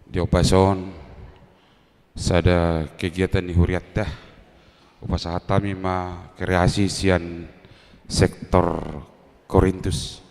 Di Opason sada kegiatan di Huriatta upasaha tami ma kreasi sian sektor Korintus.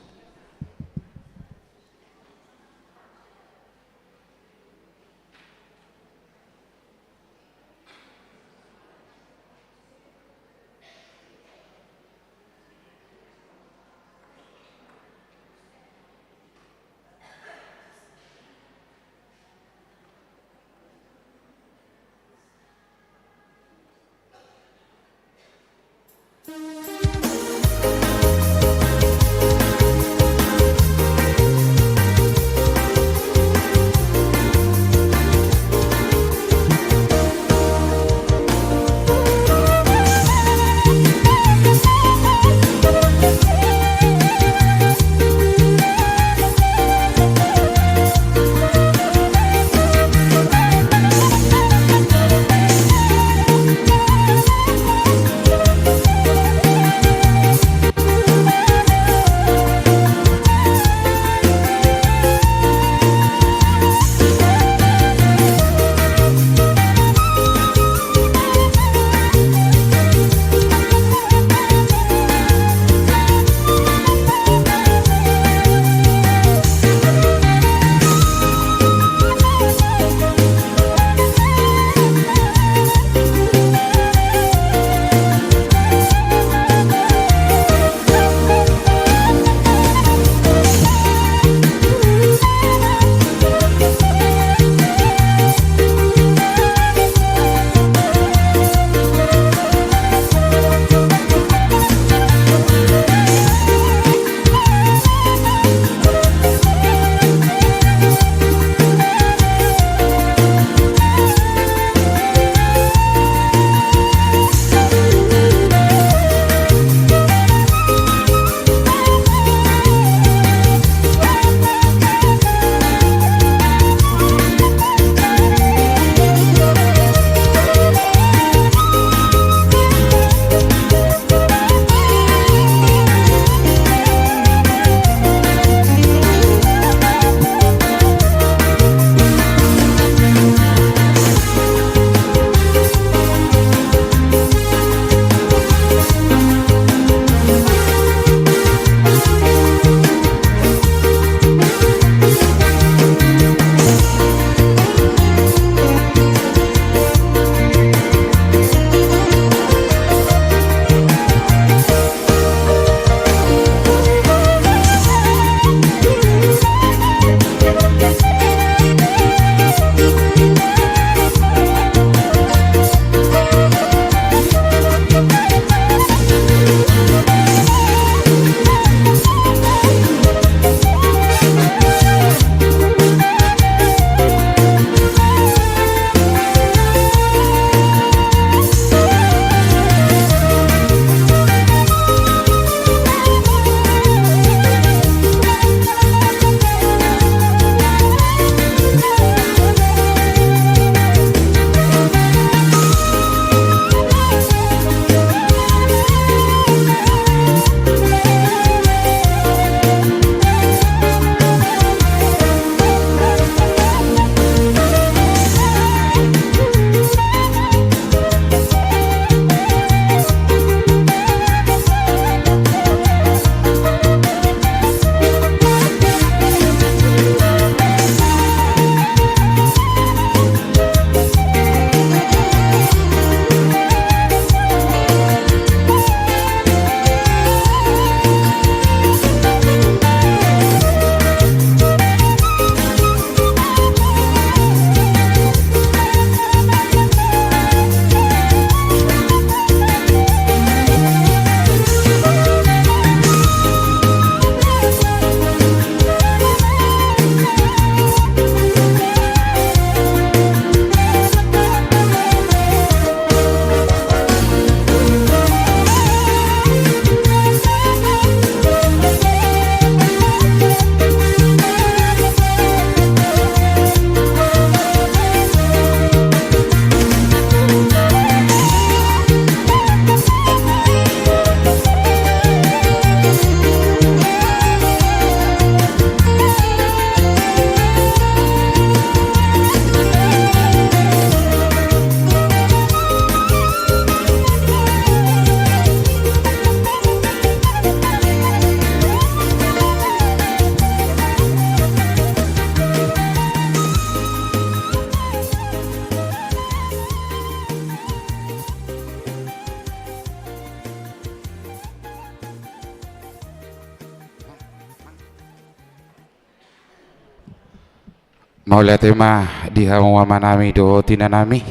Maulia tema di hawa manami do tinanami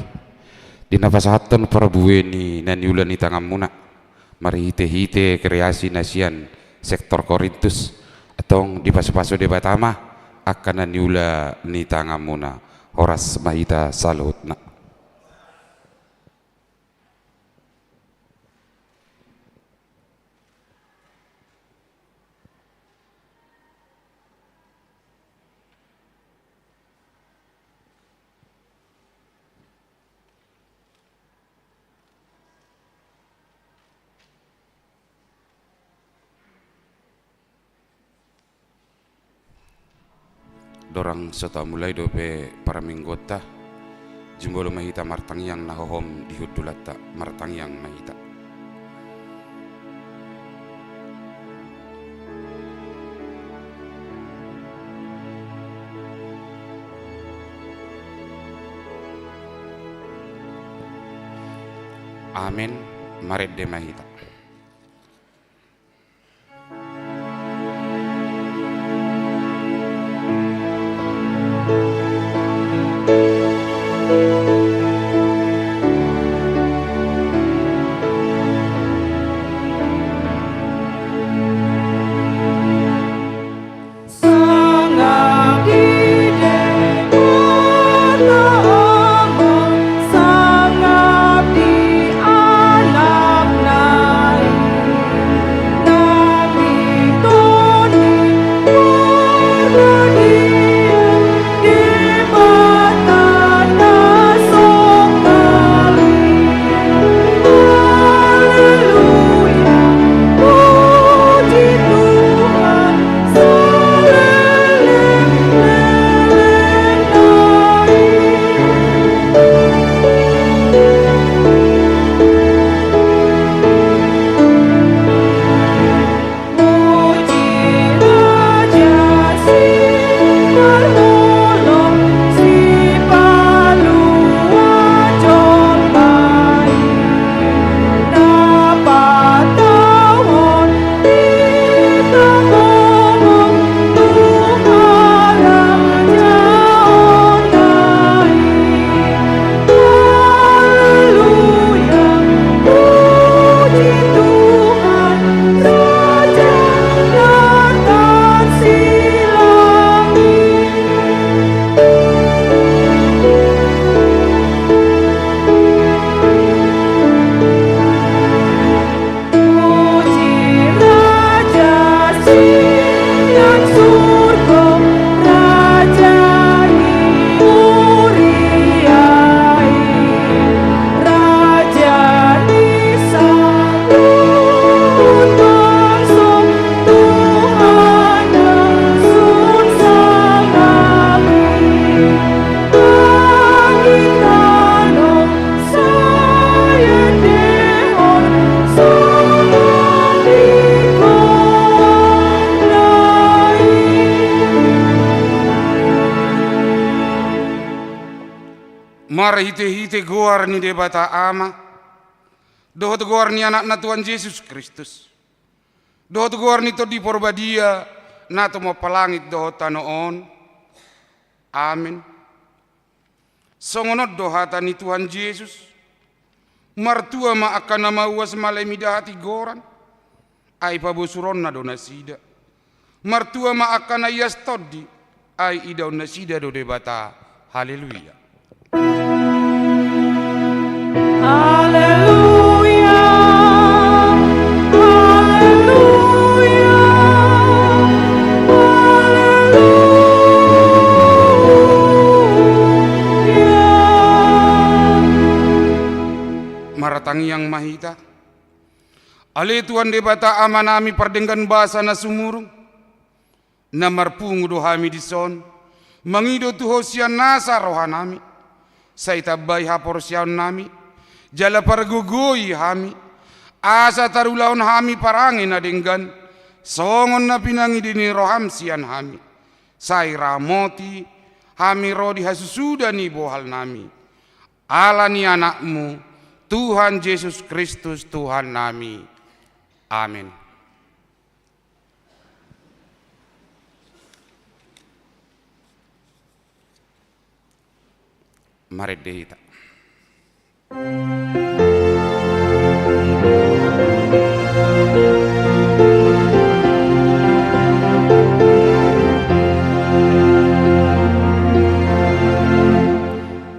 di nafasatan perbueni nani ulani tangamuna mari hite kreasi nasian sektor Korintus atau di paso-paso debat ama akan nani ula ni tangamuna horas mahita salutna. Dorang sota mulai dope para minggota jimbolo mahita martang yang nahohom di hudulata martang yang mahita amin maret de mahita. Mara hite goar ni debata ama dohot goar ni anak na Tuhan Yesus Kristus dohot goar ni to di porbadia na to mo palangit dohot tanoon amin songonot dohata ni Tuhan Yesus martua ma akan nama uas malai midahati goran ai pabusuron na do nasida martua ma akan ayas todi ai idau nasida do debata haleluya. Haleluya, haleluya, haleluya. Maratangi yang mahita ale Tuhan debata amanami pardenggan bahasa na sumurung na marpungu do hami dison mangido tuhosian nasa rohanami saita bai haporsian nami jala pargugui hami asa tarulaon hami parangin na denggan songon na pinangi dini roham sian hami sai ramoti hami rodi hasusuda ni bohal nami ala ni anakmu Tuhan Yesus Kristus Tuhan nami amin. Mari dehita.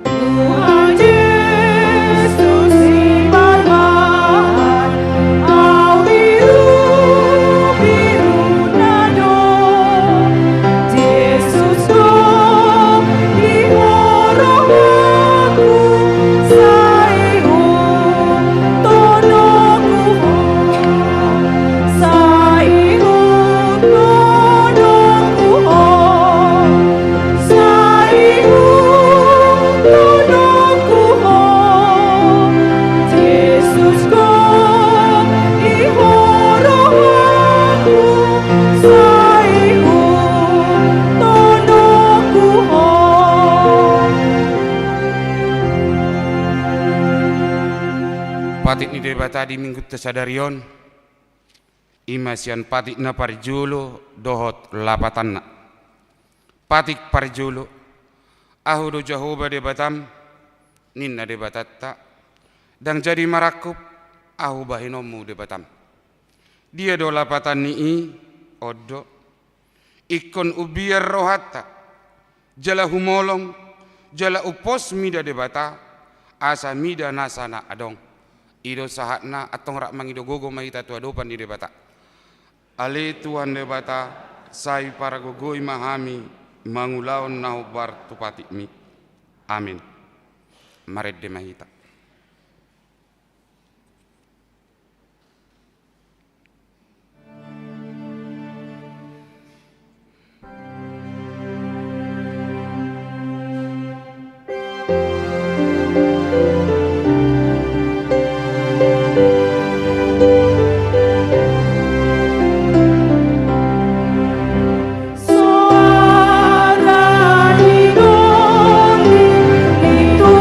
Tuhan Yesus ibarat au biru nado Yesus do ihoroku saihu tonoku saihu tonoku saihu Yesus ko ihoroku saihu tonoku Patik ni debata di minggu tesadarion imasian patik na parjulo dohot lapatan na patik parjulo ahudo Jehovah debatam ninna debatatta dan jadi marakup ahu bahinomu debatam dia do lapatan nii odo ikon ubiar rohatta jala humolong jala upos mida debata asa mida nasana adong ido sahatna atong rak mangido gogo mahita tua dopan di debata ale tuan debata sai para gogoi mahami mangulaon nahubar tupati mi amin maret de mahita Suara hidupku itu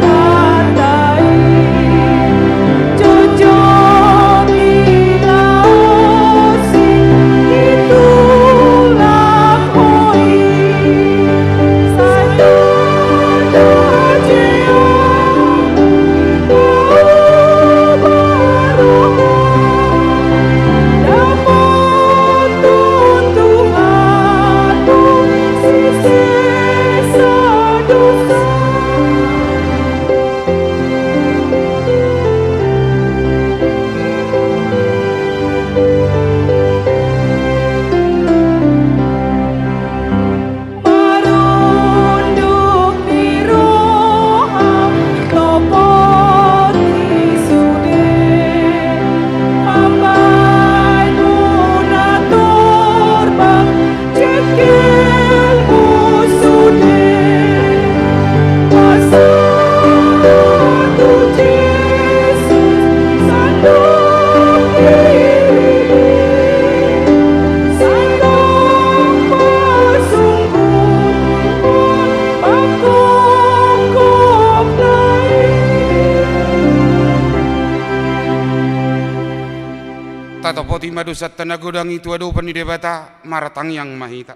hartai cocok ilausi itulah koi saya dajeo baru Marunduk di roham topot isude Ambai munatur bang cekil musude Pasatu Yesus sandung diri sandung pasungguh pakok tatopoti madusat tanagodang itu adopan di debata maratang yang mahita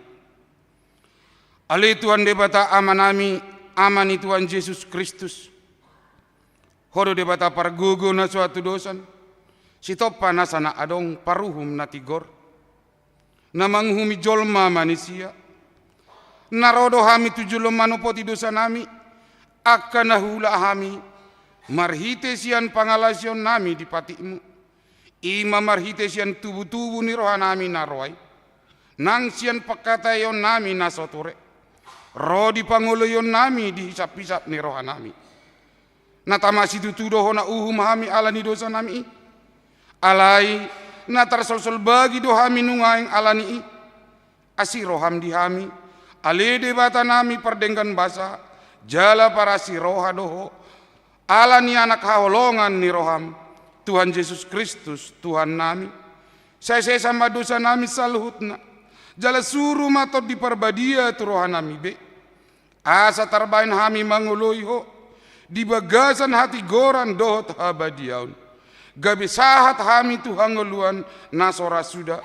ale tuan debata amanami amani Tuhan Yesus Kristus hodo debata pargogo na suatu dosan sitopa nasana adong paruhum na tigor na manghumi jolma manusia narodo hami tujulo manopoti dosa nami akan hula hami marhite sian pangalasion nami di patimu ima marhite sian tubu-tubu ni roha nami narwai nang sian pakatayon nami nasotore roh di pangoloyon nami di hisap-hisap ni roha nami natamasi tutudo hona uhum hami ala ni dosa nami alai natar sol bagi do hami nungaing ala ni asiroham di hami ale debata nami perdenggan basa jala para si roha doho ala ni anak haolongan ni roham Tuhan Yesus Kristus Tuhan nami saya sama dosa nami saluhutna jala suruh matot di parbadia tu roha nami be asa tarbain hami manguloi ho di bagasan hati goran dohot habadiaun gabe sahat hami tu hangoluan nasora suda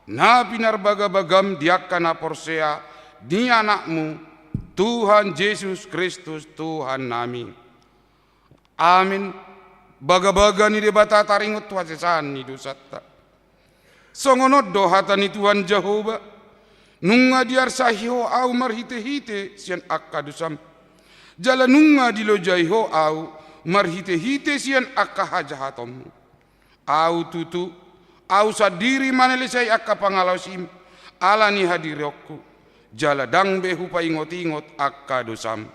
na pinar baga-bagam diakana porsea di anakmu Tuhan Yesus Kristus Tuhan nami. Amin. Baga-baga ni debata taringot wasesan ni dosata. Songonot dohata ni Tuhan Jehova. Nunga diar sahiho au marhite-hite sian akka dosam. Jala nunga dilojaiho au marhite-hite sian akka hajahatom. Au tutu au sadiri manelesai akka pangalasim. Ala ni hadirokku. Jala dangbe hupa ingot-ingot akka dosam.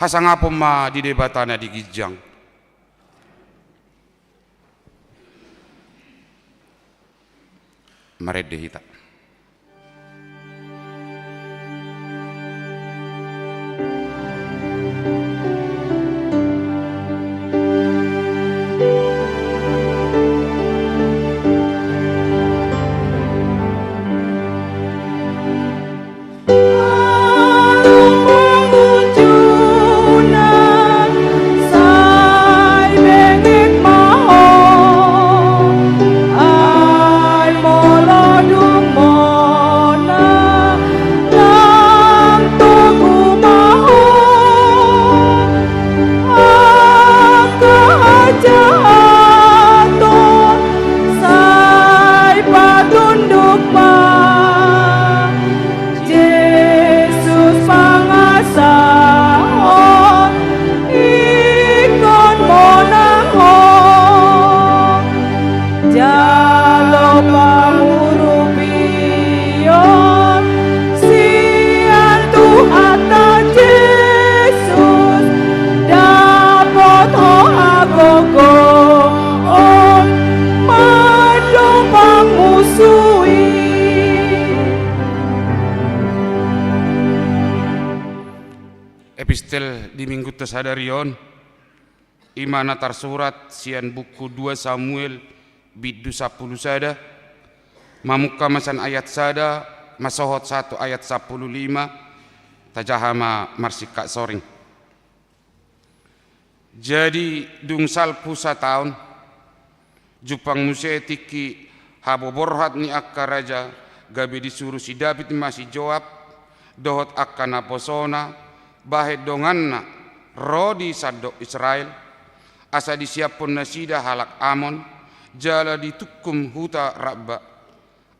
Hasangapom ma di debatana di gijang. Marede hita. Epistel di minggu tesadarion imana tarsurat sian buku 2 Samuel bidu 10 sada mamuka masan ayat sada masohot 1 ayat 15 tajahama marsika soring. Jadi dungsal pusa tahun jupang musetiki haboborhat ni akka raja gabe disuruh si David masih jawab dohot akka naposona bahet donganna rodi sadok Israel asa disiapun nasida halak Amon jala ditukum huta Rabba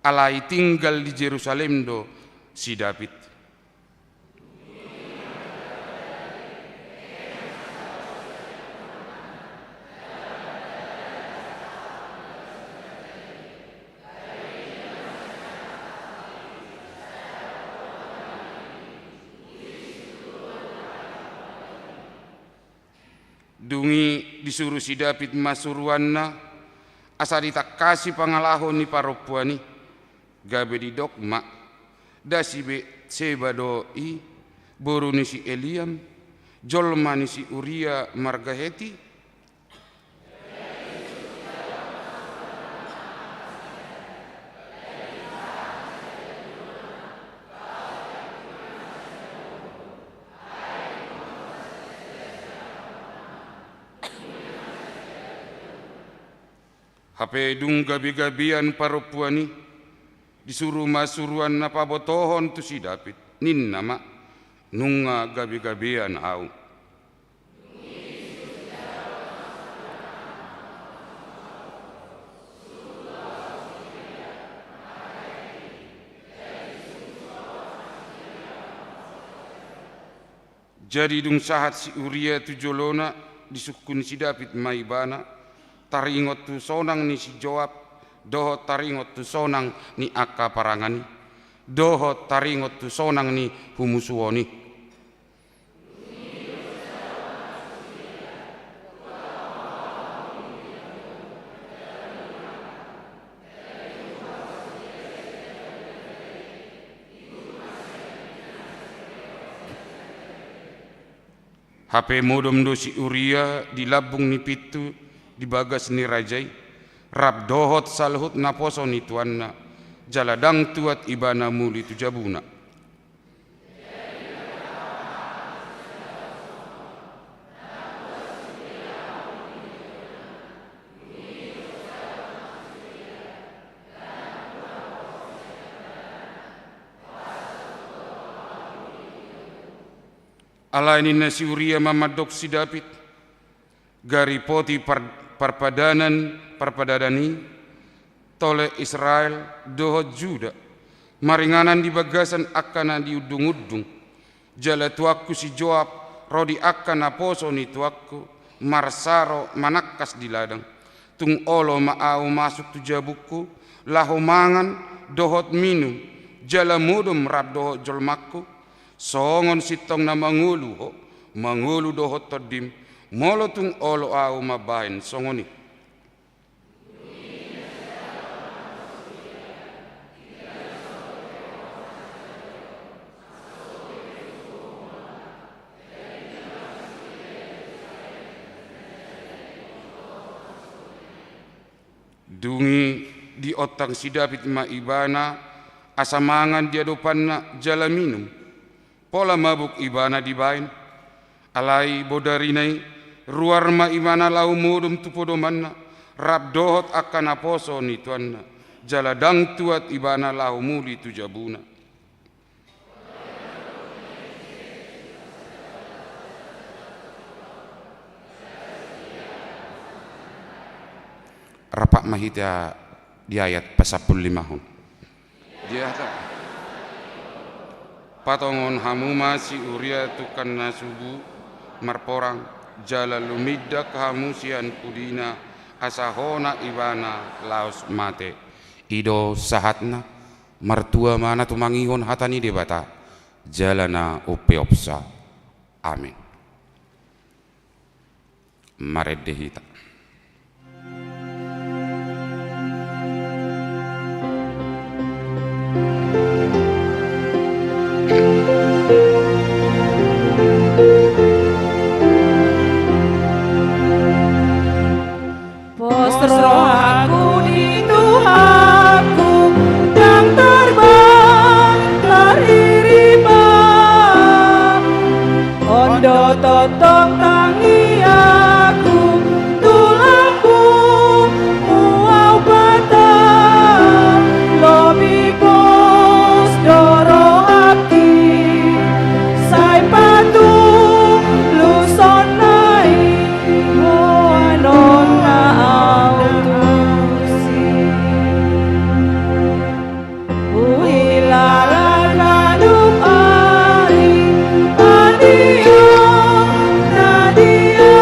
alai tinggal di Jerusalem do si David. Dungi disuruh si David masuruanna asa ditakasi pangalahon ni paropuani gabe di dokma dasi be sebadoi boru ni si Eliam jolma ni si Uria margaheti hape dung gabi-gabian paropuani disuruh masuruan na pabotohon tu si David nin nama nunga gabi-gabian au jadi dung sahat si Uria tu jolona disukun si David maibana taringot tu sonang ni si Joab doho taringot tu sonang ni akka parangani doho taringot tu sonang ni humusuoni. Hape modom do si Uria dilabung ni pitu di bagas ni rajai rab dohot salhut naposo ni tuanna jaladang tuat ibana muli tu jabuna. Alainin na si Uria mamadok si David, gari poti parpadadani, tole Israel dohot Juda, maringanan di bagasan akana di udung-udung, jala tuakku si Joab, rodi akana poso ni tuakku, marsaro manakkas di ladang, tung olo maau masuk tu jabukku, laho mangan dohot minum, jala mudum rab dohot jolmakku, songon sitong na mangulu dohot todim, molo tung olo au mabahin songoni. Dungi di otang si David maibana, asamangan dia dopanna jala minum, pola mabuk ibana dibain, alai bodarinai, ruar maibana lau mudum tupodomanna, rab dohot akan aposo ni tuanna, jala dang tuat ibana lau muli tujabuna. Rapak mahita di ayat pasapul 5 dia patongon hamuma si Uria tukan nasubu marporang jala lumidda kahamusian pudina asahona ibana laos mate ido sahatna martua mana tumangingon hatani debata jalana upeopsa amin maredehita. Posroh aku di Tuhanku dan terbang laririma ondo totong tangi aku tulangku muau bata lobi pos doro aki sai patung luson nai moanon na autusi uhilalan kaduk ari adio nadio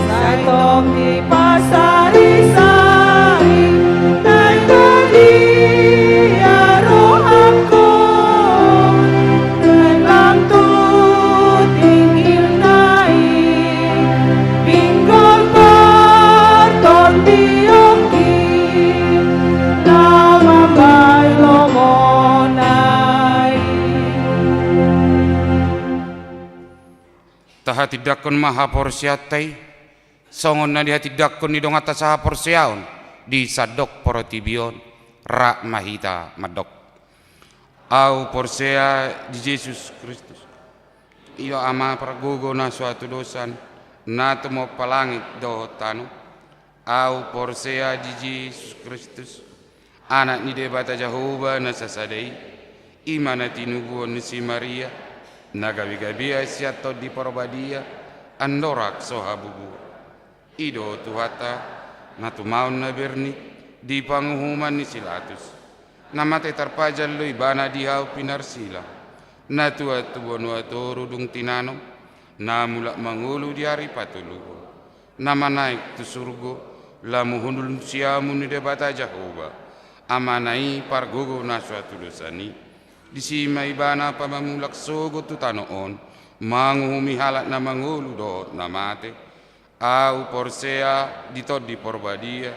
sai topi pasari sari nai badia rohako tenang tu tingil nai pinggol parton dioki nama bailo monai Tahati dakon maha porsiatai songon na di hati dakon ni dong atas saha porsiaon di sadok porotibion ra mahita madok au porsea di Yesus Kristus iyo ama pragogo na suatu dosan na tumo palangit dohotano au porsea di Yesus Kristus anak ni debata Jehovah na sasadai imana tinubuan ni si Maria nagabi-gabi siato di porbadia andorak sohabubu ido tuhata na tumaon na berni di panguhuman ni silatus namate tarpajal lo ibana dihau pinarsila na tuat tubuan watoru dung tinano na mulak mangulu di hari patulugo nama naik tu surgo lamu hundul siamu ni debata Jehovah amanai pargogo na suatu dosani di sima ibana pamamulak sogo tu tanoon manguhumi halat na mangulu do namate au porsea ditod di porbadia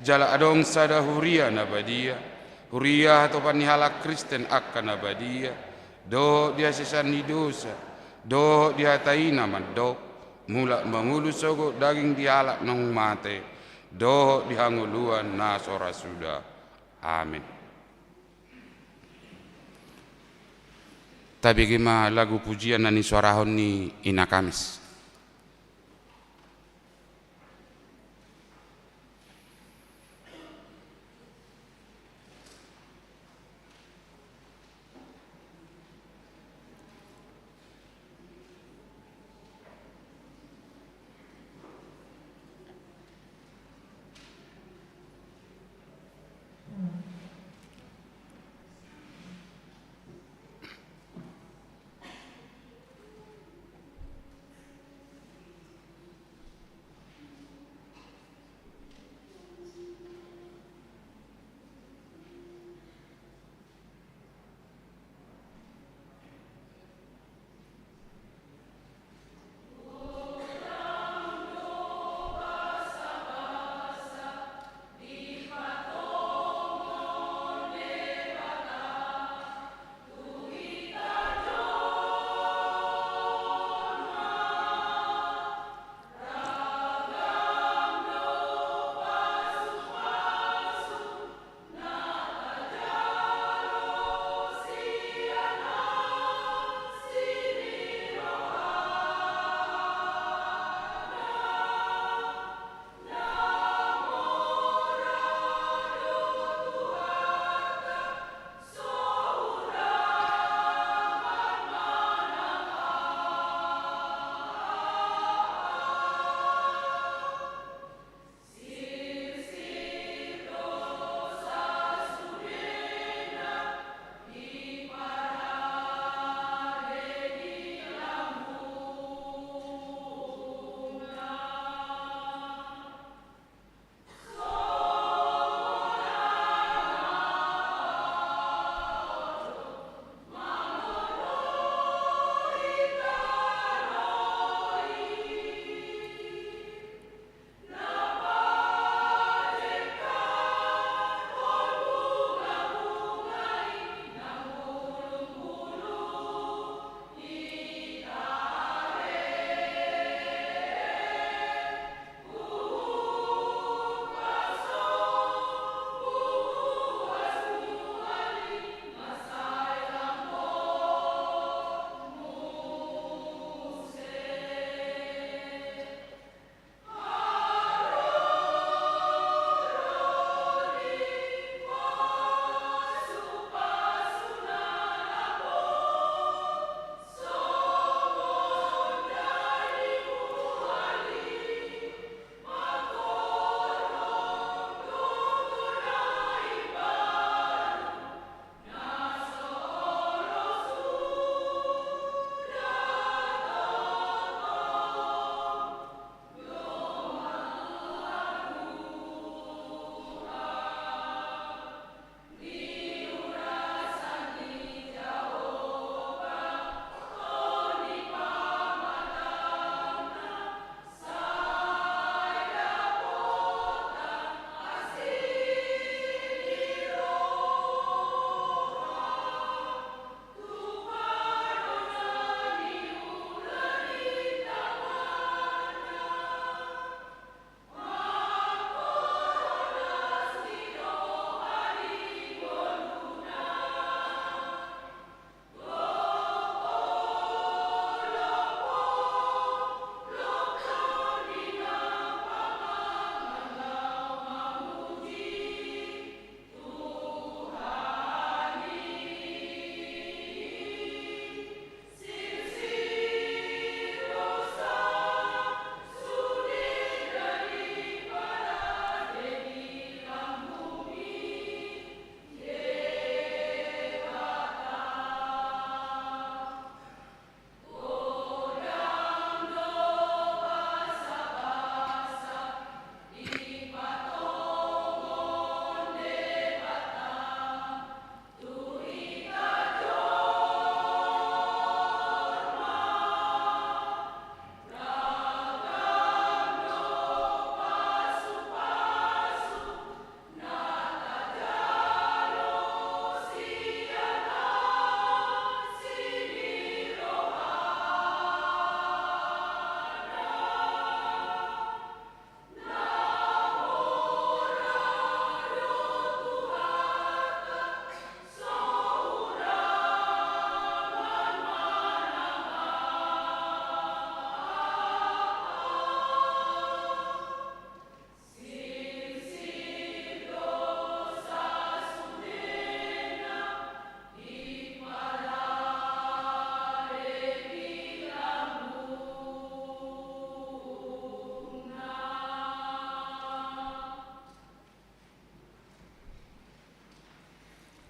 jala adong sada huria na badia huria atau panihala Kristen akan na badia do dia sesani dosa do dia taina madok mulak mangulu sogo daging dihalak nang mate do dihanguluan na sora sudah amin. Tabi gima lagu pujian nani suarahon ni ina Kamis.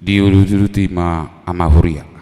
diuluti ma amahuria.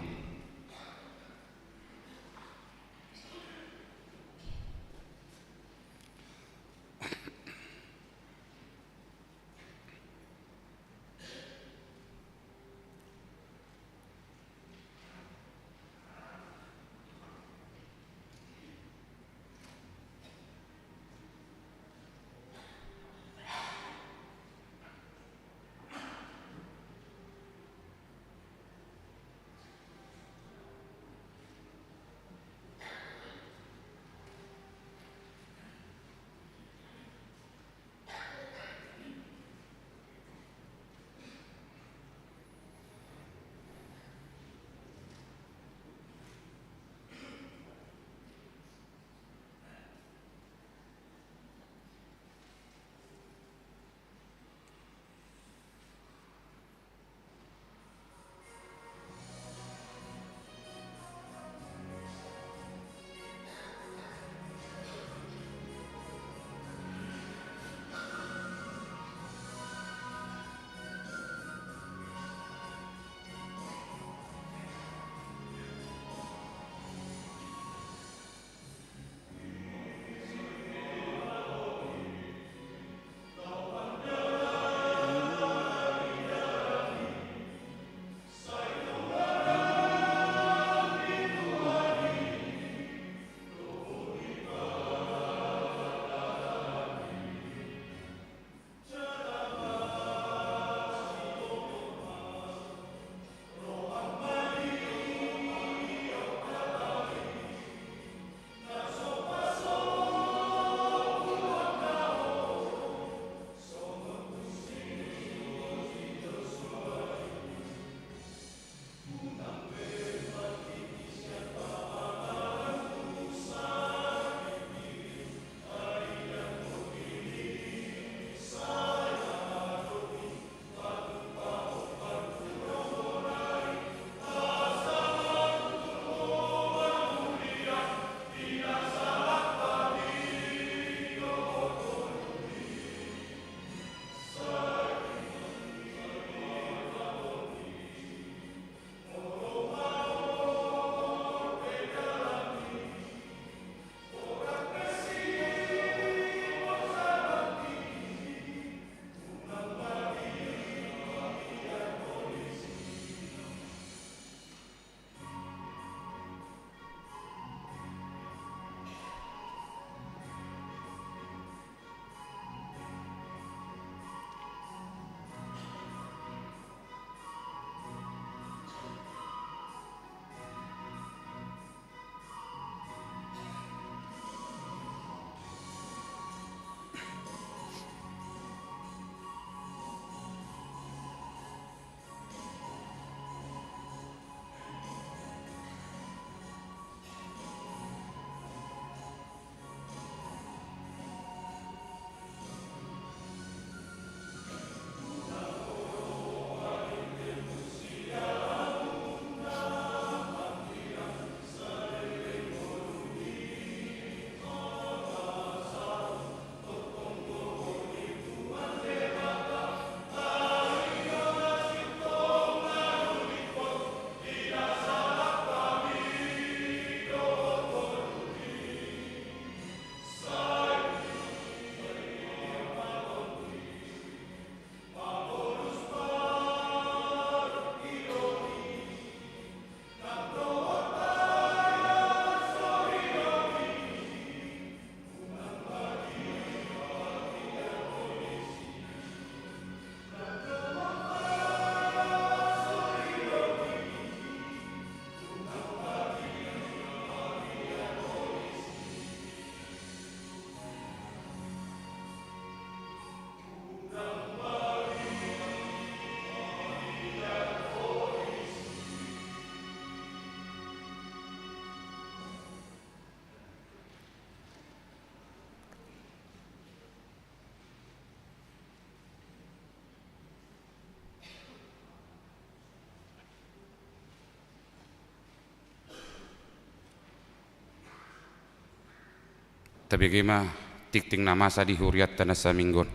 Tapi gimana tikting nama sa di huriat tanah saminggon.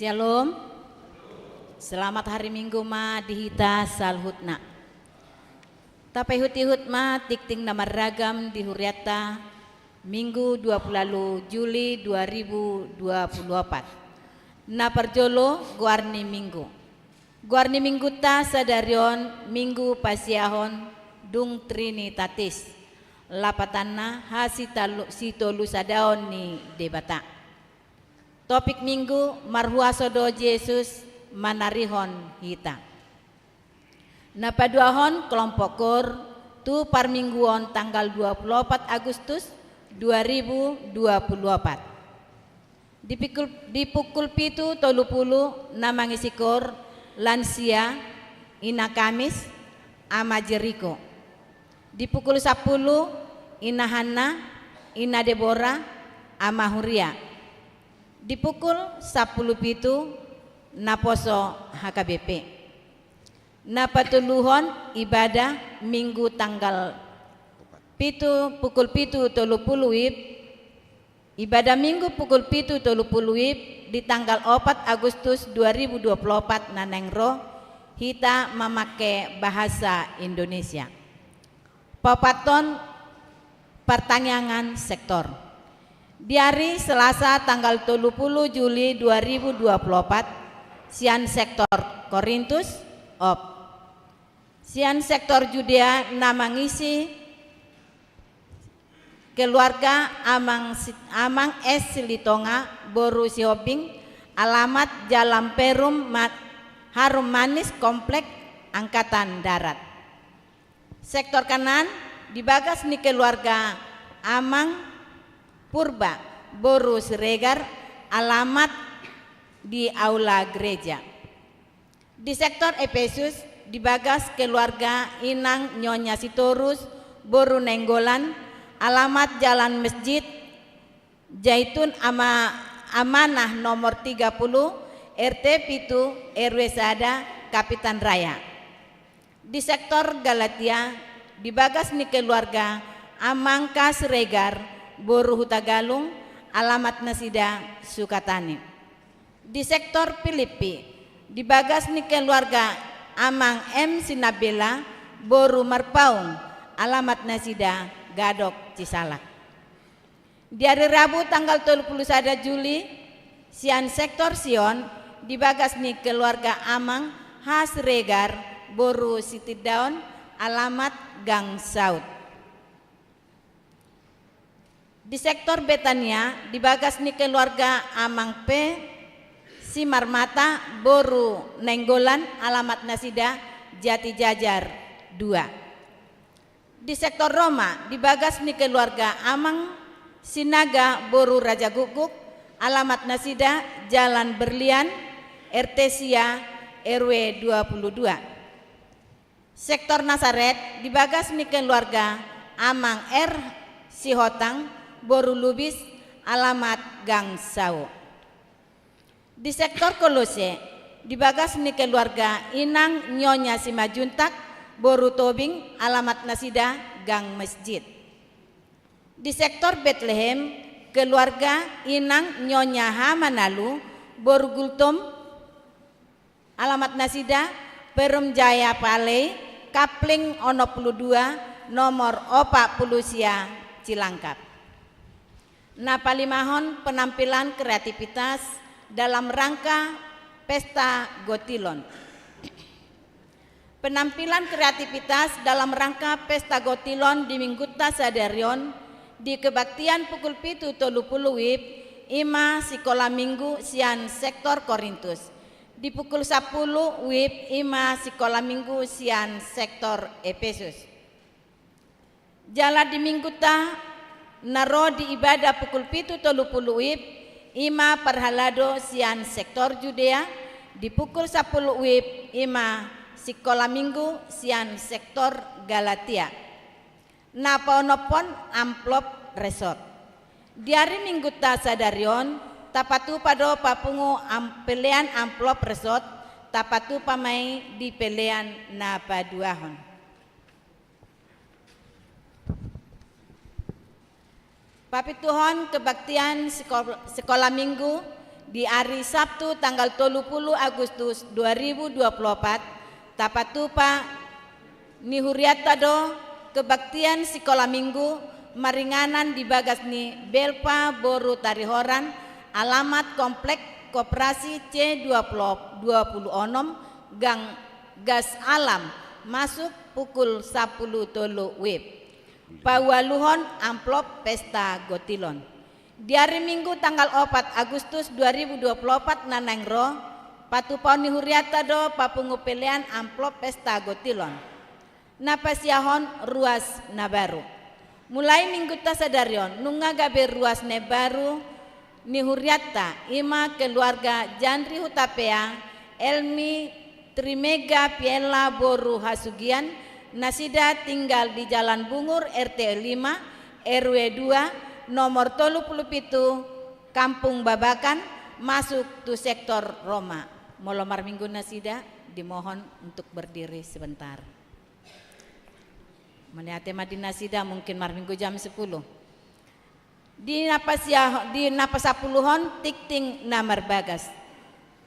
Shalom. Selamat hari Minggu ma dihita salhutna. Tapai huti-hut ma tikting nama ragam di Huriata Minggu 20 Juli 2024. Na perjolo guarni Minggu. Guarni Minggu ta sadarion Minggu pasiahon dung Trinitatis. Lapatanna hasitolu sadaon ni debata. Topik Minggu marhuasodo Yesus manarihon hita. Napaduahon kelompok kor tu parmingguon tanggal 24 Agustus 2024. Di pukul pitu tolupulu namangisi kor lansia ina Kamis ama Jeriko. Di pukul 10 ina Hana ina Deborah ama Huria. Di pukul 10.07 naposo HKBP. Napatuluhon ibadah Minggu tanggal pukul 7.30 WIB. Ibadah Minggu pukul 7.30 WIB di tanggal 4 Agustus 2024 nanengro hita memakai bahasa Indonesia. Papaton pertanyaan sektor. Di hari Selasa tanggal 30 Juli 2024 sian sektor Korintus op. Sian sektor Judea namangisi keluarga Amang S. Silitonga Boru Siobing alamat Jalan Perum Harum Manis Komplek Angkatan Darat. Sektor kanan dibagas ni keluarga Amang Purba Boru Siregar alamat di aula gereja. Di sektor Efesus dibagas keluarga Inang Nyonya Sitorus Boru Nenggolan alamat Jalan Masjid Jaitun Amanah nomor 30 RT Pitu RW Sada Kapitan Raya. Di sektor Galatia dibagas ni keluarga Amangka Siregar Boru Hutagalung alamat Nasida Sukatani. Di sektor Filipi dibagas ni keluarga Amang M. Sinabela Boru Marpaung alamat Nasida Gadok Cisalak. Di hari Rabu tanggal 31 Juli sian sektor Sion dibagas ni keluarga Amang Hasregar Boru Sitidaun alamat Gang Saud. Di sektor Betania dibagas ni keluarga Amang P. Simarmata Boru Nenggolan alamat Nasida Jati Jajar 2. Di sektor Roma dibagas ni keluarga Amang Sinaga Boru Raja Guguk alamat Nasida Jalan Berlian RT Sia RW 22. Sektor Nazaret dibagas ni keluarga Amang R. Sihotang Boru Lubis alamat Gang Sao. Di sektor Kolose dibagas ni keluarga Inang Nyonya Simajuntak Boru Tobing alamat Nasida Gang Masjid. Di sektor Bethlehem keluarga Inang Nyonya Hamanalu Boru Gultom alamat Nasida Perum Jaya Palei Kapling Onopulu 2 nomor 40 Sia Cilangkap. Napalimahon penampilan kreativitas dalam rangka Pesta Gotilon. Penampilan kreativitas dalam rangka Pesta Gotilon di Mingguta Sadarion di kebaktian pukul 7.30 WIB Ima Sikola Minggu sian sektor Korintus. Di pukul 10 WIB Ima Sikola Minggu sian sektor Efesus. Jala di Mingguta naro di ibadah pukul 7.30 WIB Ima Parhalado sian sektor Judea. Di pukul 10 WIB Ima Sikola Minggu sian sektor Galatia. Napaonopon amplop resort. Di hari Minggu ta sadarion tapatu pado papungu pelean amplop resort tapatu pamai di pelean na paduahon. Papituhon kebaktian sekolah minggu di hari Sabtu tanggal 30 Agustus 2024 tapatupa ni huriata do kebaktian sekolah minggu maringanan di bagas ni Belpa Boru Tarihoran alamat komplek Koperasi C26 Gang Gas Alam masuk pukul 10.00 WIB. Pawaluhon amplop pesta gotilon. Di hari Minggu tanggal 4 Agustus 2024 nanengro patupau ni huriata do papungu pelean amplop pesta gotilon. Napasiahon ruas nabaru. Mulai minggu tasadarion nunga gabe ruas nebaru ni huriata ima keluarga Janri Hutapea Elmi Trimega Piela Boru Hasugian nasida tinggal di Jalan Bungur RT 5 RW 2 nomor 37 Kampung Babakan masuk tu sektor Roma. Molomar minggu nasida dimohon untuk berdiri sebentar. Meniate Madinah Sida mungkin marminggu jam 10. Di napasapuluhon tikting namar bagas.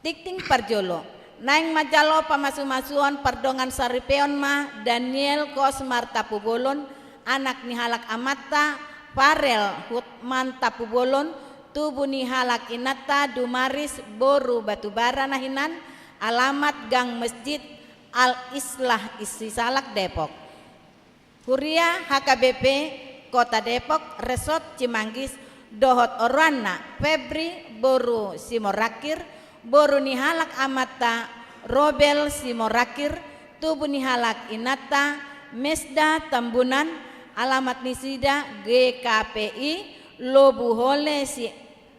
Tikting parjolo. Naing majalo pamasu-masuon pardongan saripeon ma Daniel Kosmar Tapubolon anak ni halak amata Farel Hutman Tapubolon tubuh ni halak inata Dumaris Boru Batubara nahinan alamat Gang Masjid Al Islah Isi Salak Depok. Huria HKBP Kota Depok Resort Cimanggis Dohot Orwana Febri Boru Simorakir Boru Nihalak Amata Robel Simorakir Tubuh Nihalak Inata Mesda Tambunan alamat Nisida GKPI Lobuhole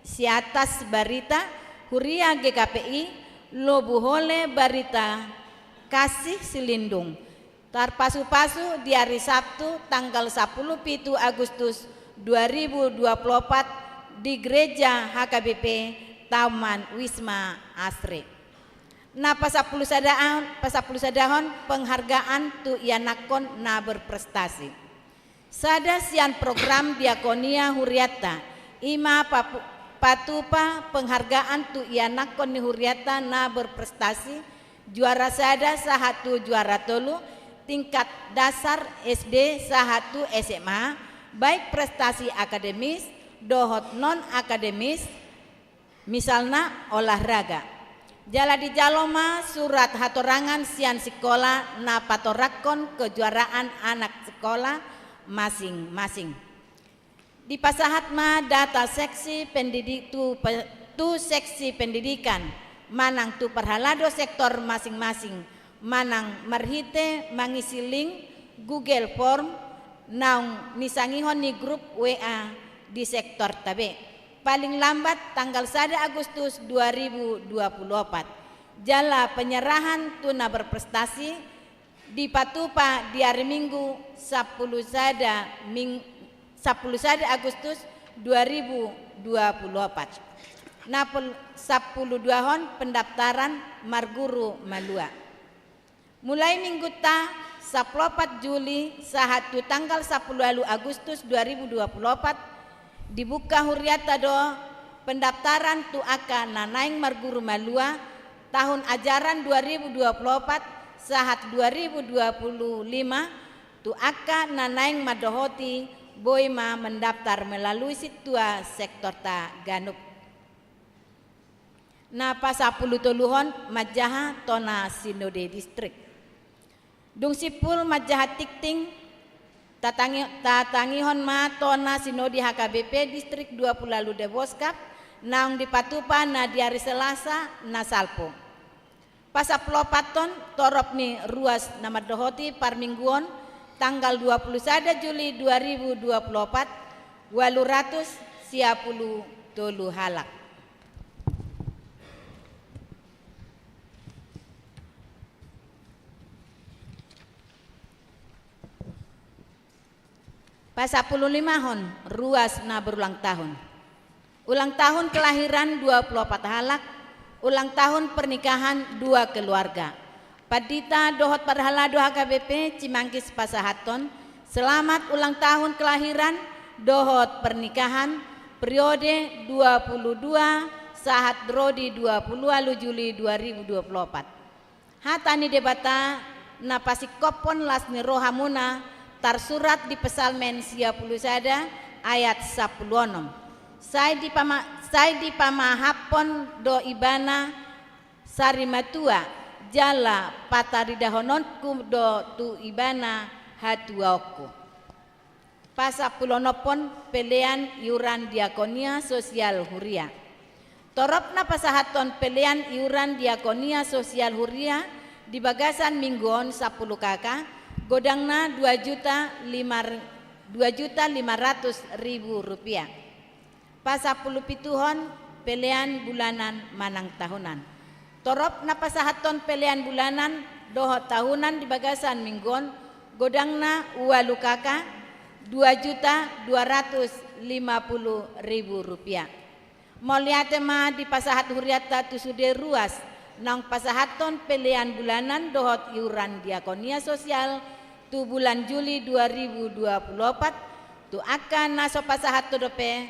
si atas Barita Huria GKPI Lobuhole Barita Kasih Silindung. Tarpasu-pasu di hari Sabtu tanggal 10 Agustus 2024 di Gereja HKBP Taman Wisma Asri. Na pasapulu sadahon penghargaan tu ianakon na berprestasi. Sada sian program diakonia huriata ima patupa penghargaan tu ianakon ni huriata na berprestasi juara sada sahatu juara tolu tingkat dasar SD sahatu SMA baik prestasi akademis dohot non akademis misalnya olahraga jala di jaloma surat hatorangan sian sekolah na patorakon kejuaraan anak sekolah masing-masing di pasahat ma data seksi pendidik tu seksi pendidikan manang tu perhalado sektor masing-masing manang marhite mangisi link Google Form naung nisangihon ni grup WA di sektor tabe paling lambat tanggal 1 Agustus 2024 jala penyerahan tuna berprestasi di Patupa di hari Minggu 10 Agustus 2024 napol 12 hon pendaftaran marguru malua mulai minggu ta 14 Juli sahatu tanggal 10 Agustus 2024 dibuka huriata do pendaftaran tu aka nanaing marguru malua tahun ajaran 2024 sahat 2025 tu aka nanaing madohoti boima mendaftar melalui situa sektor ta ganup na pasapulu toluhon majaha tona sinode distrik dung sipul majahat tikting tatangihon ma tona sinodi HKBP distrik 20 lalu Deboskap naung di Patupa na di hari Selasa na salpo pasaplopaton torop ni ruas nama dohoti parmingguon tanggal 21 Juli 2024 waluраtus siapulu tolu halak Pasapuluh 5 hon ruas na berulang tahun. Ulang tahun kelahiran 24 halak, ulang tahun pernikahan 2 keluarga. Padita dohot parhalado HKBP Cimanggis Pasahaton. Selamat ulang tahun kelahiran dohot pernikahan periode 22 sahat Rodi 20 Juli 2024. Hatani debata napasi kopon lasni rohamuna tersurat di pesalmen 10 sada ayat 10. Saya di pamahapon do ibana sarimatua jala pataridahononku do tu ibana hatuaku. Pasapulonopon pelean iuran diakonia sosial huria. Toropna pasahaton pelean iuran diakonia sosial huria di bagasan mingguon 10 kakak godangna 2.500.000 rupiah. Pasapuluh pituhon pelean bulanan manang tahunan. Toropna pasahaton pelean bulanan doho tahunan di bagasan mingguon godangna 8 kakak 2.250.000 rupiah. Moliate ma di pasahat huriata tu sude ruas nang pasahaton pelean bulanan dohot iuran diakonia sosial tu bulan Juli 2024 tu akan naso pasahat tu dope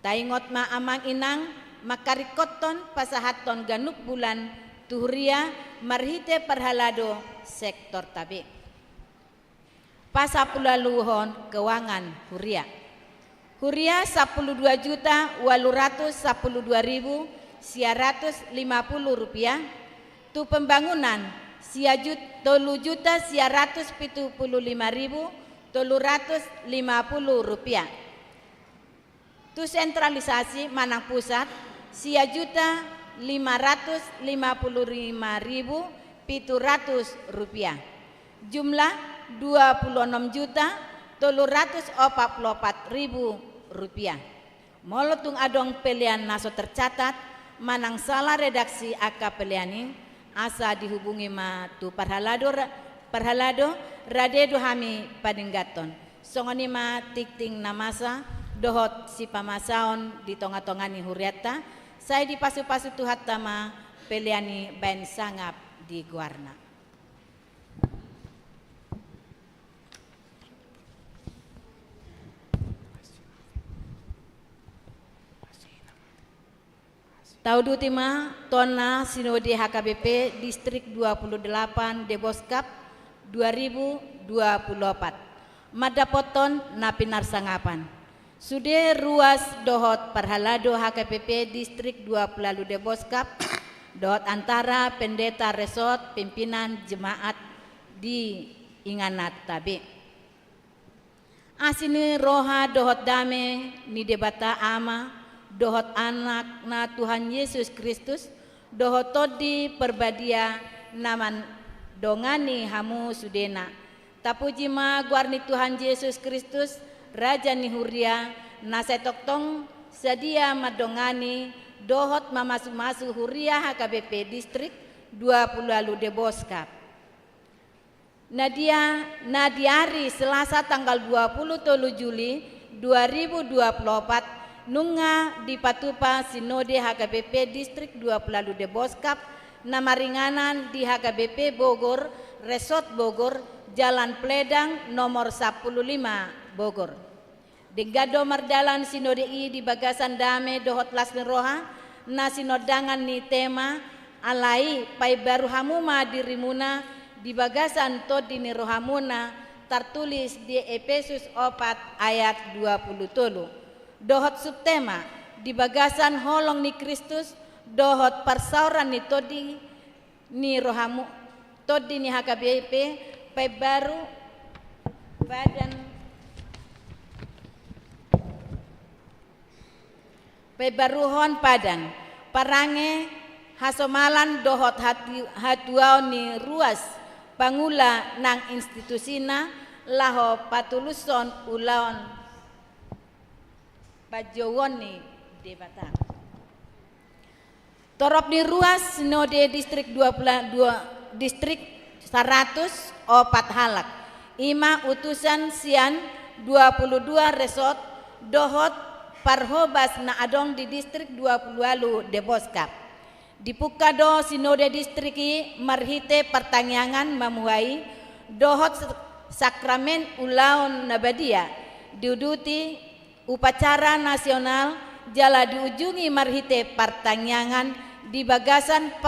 taingot ma amang inang makarikoton pasahaton ganuk bulan tu huria marhite perhalado sektor tabe. Pasapulaluhon keuangan huria. Huria 12.812.950 rupiah. Tu pembangunan 3.175.350 rupiah. Tu sentralisasi manang pusat 3.555.700 rupiah. Jumlah 26.344.000 rupiah. Molotung adong pelian naso tercatat manang salah redaksi aka peliani asa dihubungi ma tu parhalado radedo hami padinggaton songoni ma tikting namasa dohot si pamasaon di tonga-tongani huriata saya di pasu-pasu tu hatama peliani bain sangap di guarna. Taudutima Tona Sinode HKBP Distrik 28 Deboskap 2024 Madapoton Napinar Sangapan Sude ruas dohot perhalado HKBP Distrik 20 Deboskap dohot antara pendeta resort pimpinan jemaat di Inganat Tabe asini roha dohot dame ni debata ama dohot anak na Tuhan Yesus Kristus dohot todi perbadia naman dongani hamu sudena tapuji ma guarni Tuhan Yesus Kristus Raja ni huria nasetoktong sedia madongani dohot mamasu-masu huria HKBP Distrik 20 Deboskap Nadiari Selasa tanggal 23 Juli 2024 nunga di Patupa Sinode HKBP Distrik 20 Deboskap namaringanan di HKBP Bogor Resort Bogor Jalan Pledang nomor 15 Bogor. Degado mardalan Sinode I di bagasan dame dohot lasni roha na sinodangan ni tema alai pai baru hamuma dirimuna di bagasan todi ni rohamuna tertulis di Efesus 4 ayat 20 dohot subtema di bagasan holong ni Kristus dohot persauran ni todi ni rohamu todi ni HKBP pai baru badan pai baruhon padan parange hasomalan dohot hatuau ni ruas pangula nang institusina laho patuluson ulaon Pajowoni debata. Torop di ruas Sinode Distrik 22 Distrik 104 halak. Ima utusan sian 22 resort dohot parhobas na adong di Distrik 20 Deboskap. Di Pukado Sinode Distrik I marhite pertanyaan mamuai dohot sakramen ulaun nabadia diuduti upacara nasional jala diujungi marhite pertanyaan di bagasan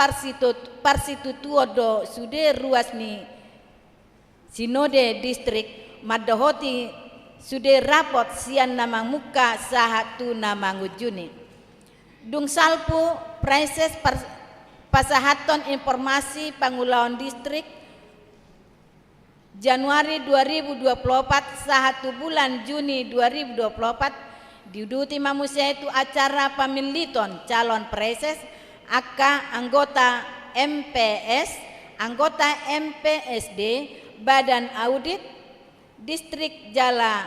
parsitutuo do sude ruasni sinode distrik madahoti sude rapot sian namang muka sahatu namang ujuni dung salpu proses pasahaton informasi pangulaon distrik Januari 2024 sahatu bulan Juni 2024 diuduti mamusia itu acara pemiliton calon preses aka anggota MPS, anggota MPSD, Badan Audit Distrik Jala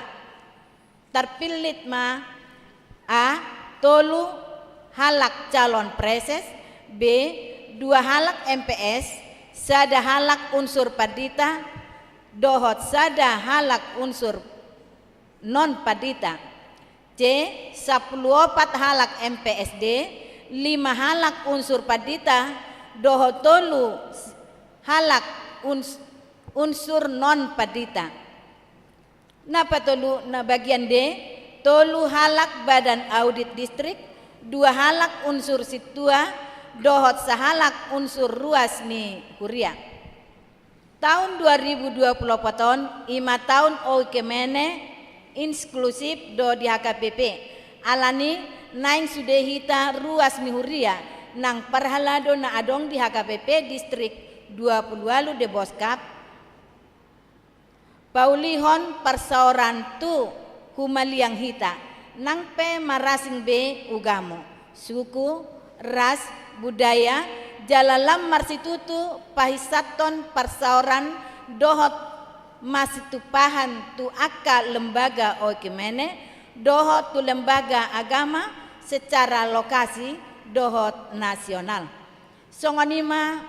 terpilih A. Tolu halak calon preses, B. 2 halak MPS, sada halak unsur padita, dohot sada halak unsur non padita, C. 14 halak MPSD, 5 halak unsur padita, dohot tolu halak unsur non padita. Napa tolu na bagian D, tolu halak badan audit distrik, 2 halak unsur situa, dohot sahalak unsur ruas ni kuria. Tahun 2020 tahun 5 tahun Kemene inklusif do di HKBP alani naing sudehita ruas ni huria nang parhalado na adong di HKBP distrik 20 lalu de Boskap Paulihon persaoran tu humaliang hita nang pe marasing be ugamo suku ras budaya jalalam marsitutu pahisaton persaoran dohot masitupahan tu aka lembaga Kemene dohot tu lembaga agama secara lokasi dohot nasional songonima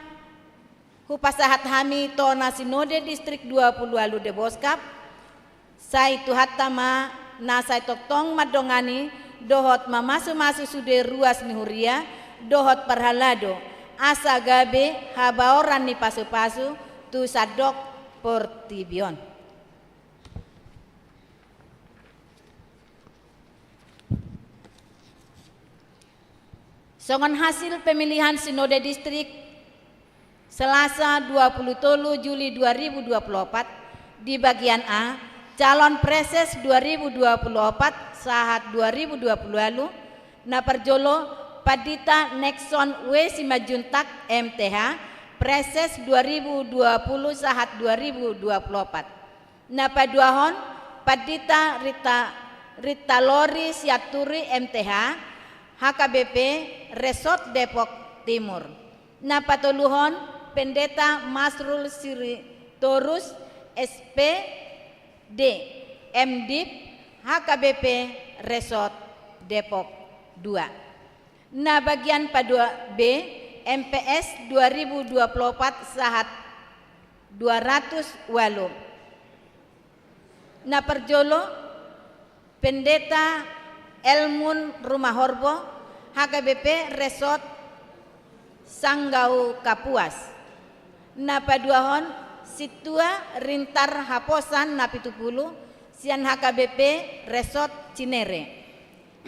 hupasahat hami to nasinode distrik 20 lalu de Boskap sai tu hatama na sai toktong madongani dohot mamasu-masu sude ruas mihuria dohot parhalado asa gabe habaoran ni pasu-pasu tu sadok portibion. Songon hasil pemilihan sinode distrik Selasa 23 Juli 2024 di bagian A calon preses 2024 sahat 2020 lalu na perjolo Padita Nexon W Simajuntak MTH preses 2020 sahat 2024 na paduahon Padita Rita Lori Siaturi MTH HKBP Resort Depok Timur na patuluhon Pendeta Masrul Siritorus SPD MDIP HKBP Resort Depok 2 na bagian padua B MPS 2024 sahat 200 walu na perjolo Pendeta Elmun Rumah Horbo HKBP Resort Sanggau Kapuas na paduahon situa rintar haposan na 70 sian HKBP Resort Cinere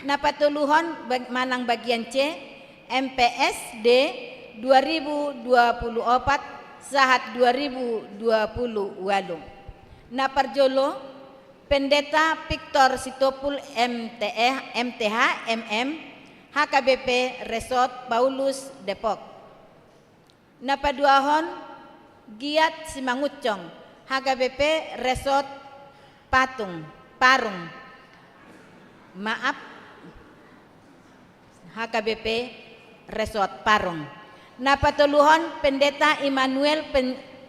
na patuluhon manang bagian C MPSD 2024 sahat 2020 walu na perjolo Pendeta Victor Sitopul MTH MM HKBP Resort Paulus Depok na paduahon Giat Simangucong HKBP Resort Parung HKBP Resort Parung na patuluhon Pendeta Immanuel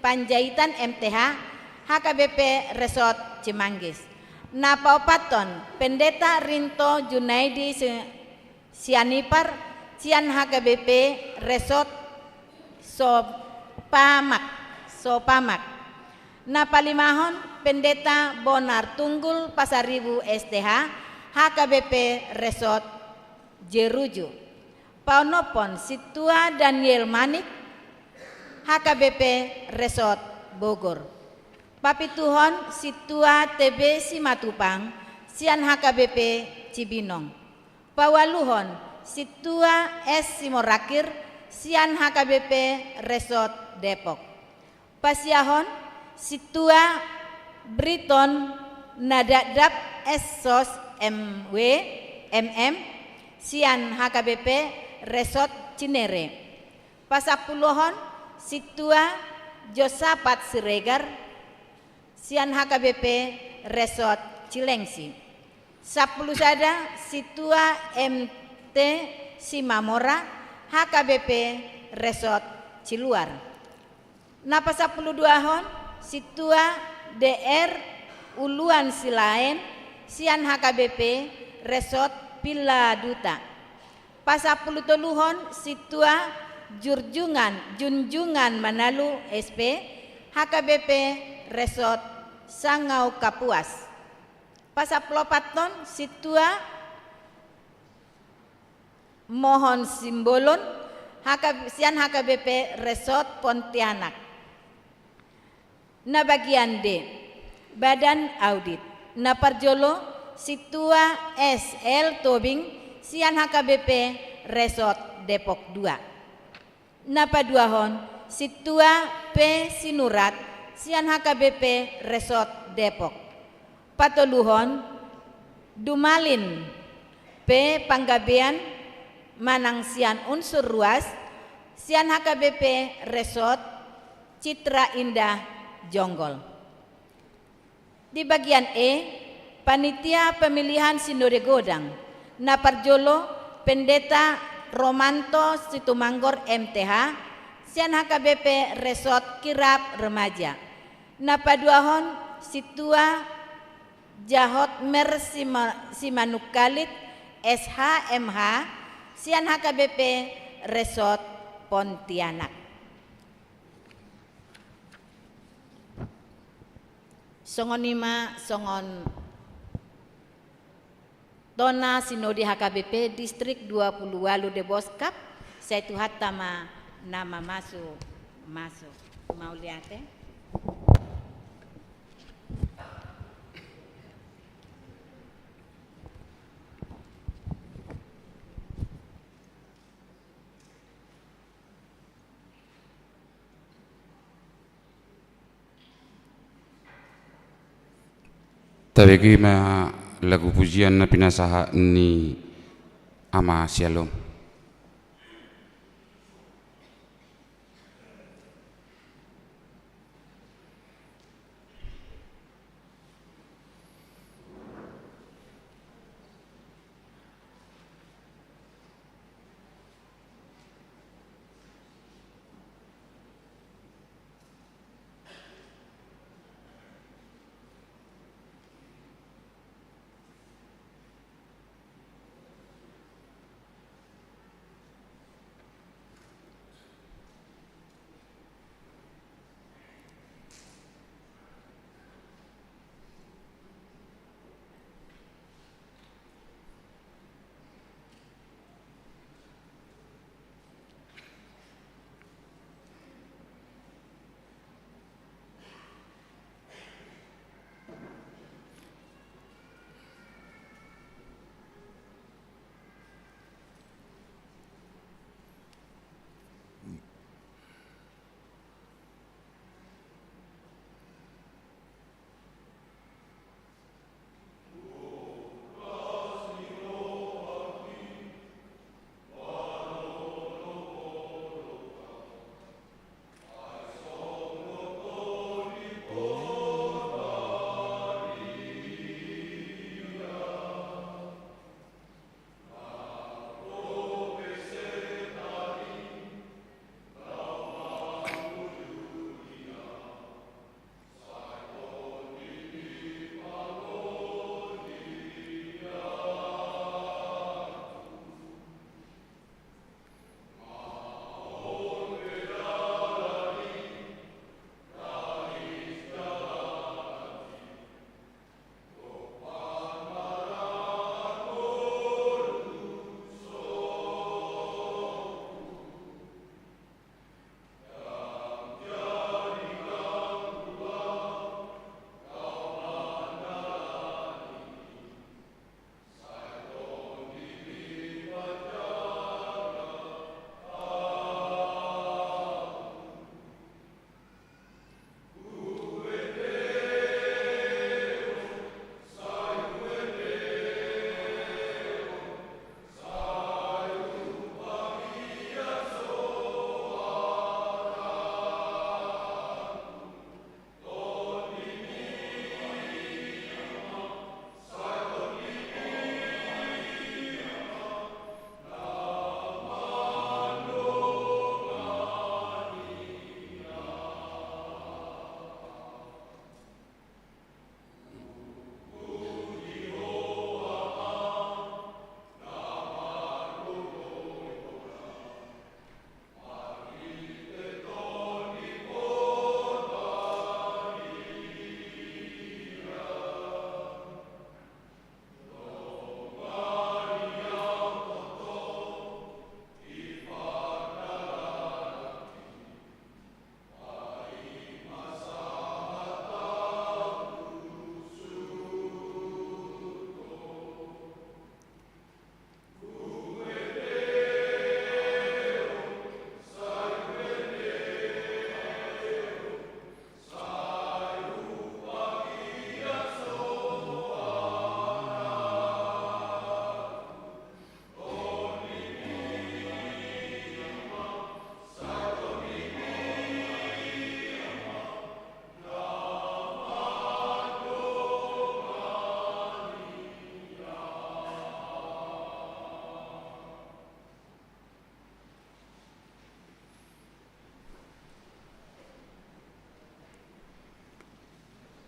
Panjaitan MTH HKBP Resort Cimanggis na paupaton Pendeta Rinto Junaidi Sianipar Cian HKBP Resort Sopamak na palimahon Pendeta Bonar Tunggul Pasaribu STH HKBP Resort Jeruju paunopon Situa Daniel Manik HKBP Resort Bogor papituhon Situa TB Simatupang sian HKBP Cibinong Pawaluhon Situa S. Simorakir Sian HKBP Resort Depok. Pasiahon Situa Briton Nadadap S. Sos MW MM Sian HKBP Resort Cinere. Pasapuluhon Situa Josapat Siregar Sian HKBP Resort Cilengsi. 10 sada Situa MT Simamora HKBP Resort Ciluar. Napa 12 hon Situa DR Uluan Silaen Sian HKBP Resort Pila Duta. Pasapuluh toluhon Situa Junjungan Manalu SP HKBP Resort Sangau Kapuas. Pasaplopaton Situa Mohon Simbolon Sian HKBP Resort Pontianak. Na bagian D Badan Audit na Parjolo Situa SL Tobing Sian HKBP Resort Depok 2. Na paduahon Situa P Sinurat Sian HKBP Resort Depok. Patoluhon Dumalin P Panggabean Manang Sian Unsur Ruas Sian HKBP Resort Citra Indah Jonggol. Di bagian E Panitia Pemilihan Sinode Godang na Parjolo Pendeta Romanto Situmanggor MTH Sian HKBP Resort Kirap Remaja. Na paduahon Situa Jahot Mer Simanukalit SHMH Sian HKBP Resort Pontianak. Songonima songon Tona Sinodi HKBP Distrik 20 Walu de Boskap Saitu Hatama nama masuk mau lihat ya. Tabegi ma lagu pujian na pinasaha ni ama Shalom.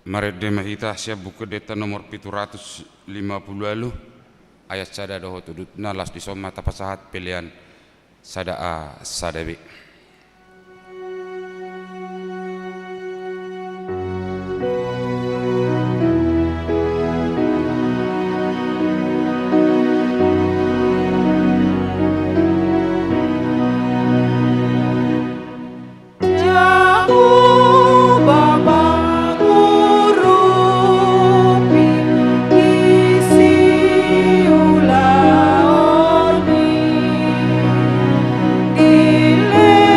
Maret de mahita siap buku data nomor 750 lalu ayat sada doho tudutna las disoma tapasahat pilihan sada A sada B. Jauh Bapa ngurupi isi ulah orni dile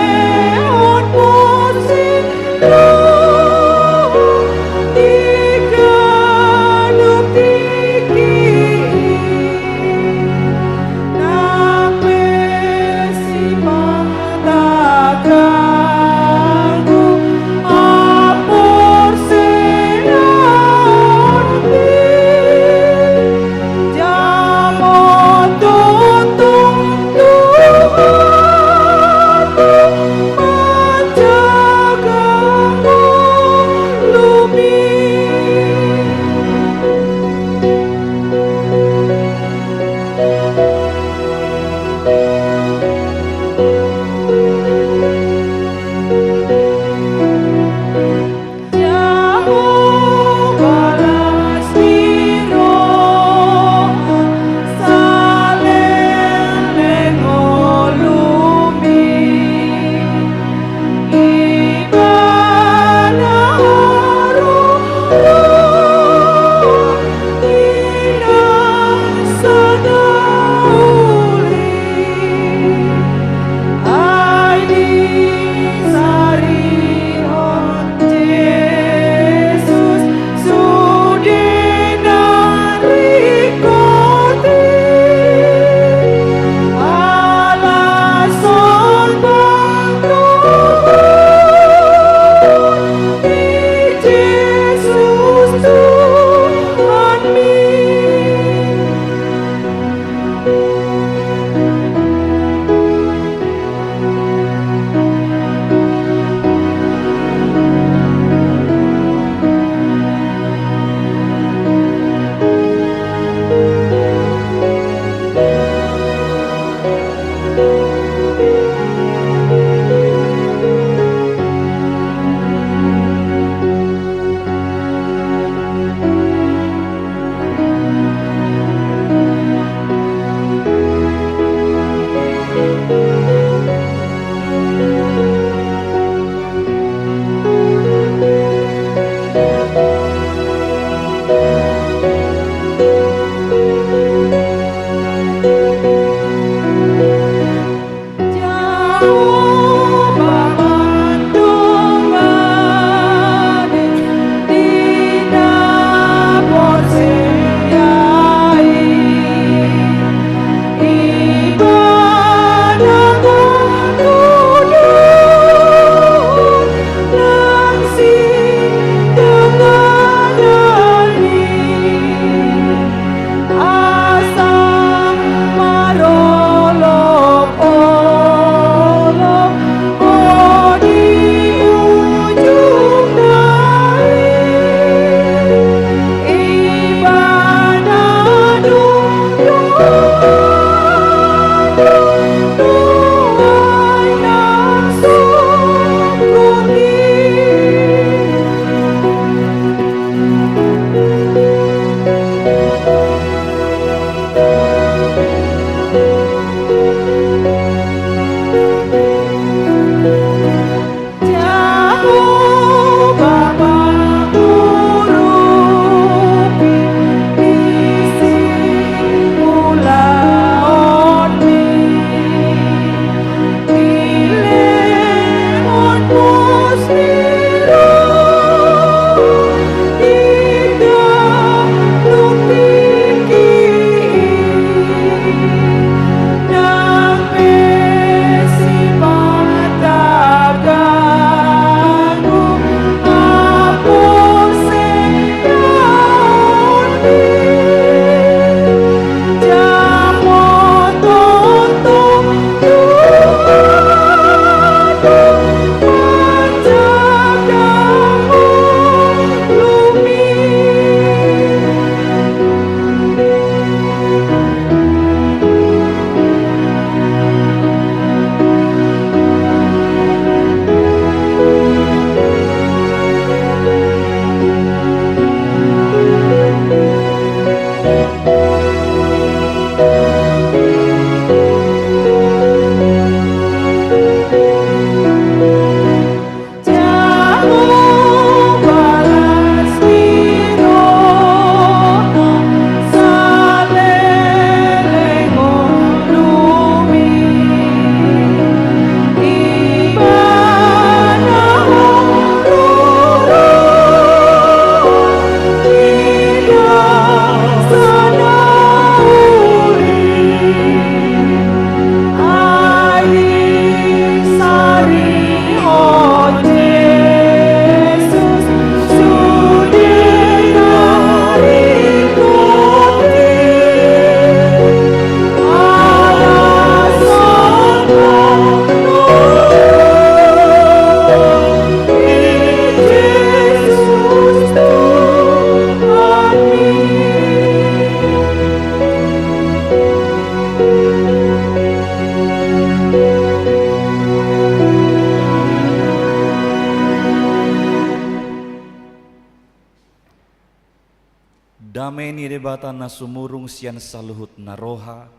damai ni debata na sumurung sian saluhut na roha,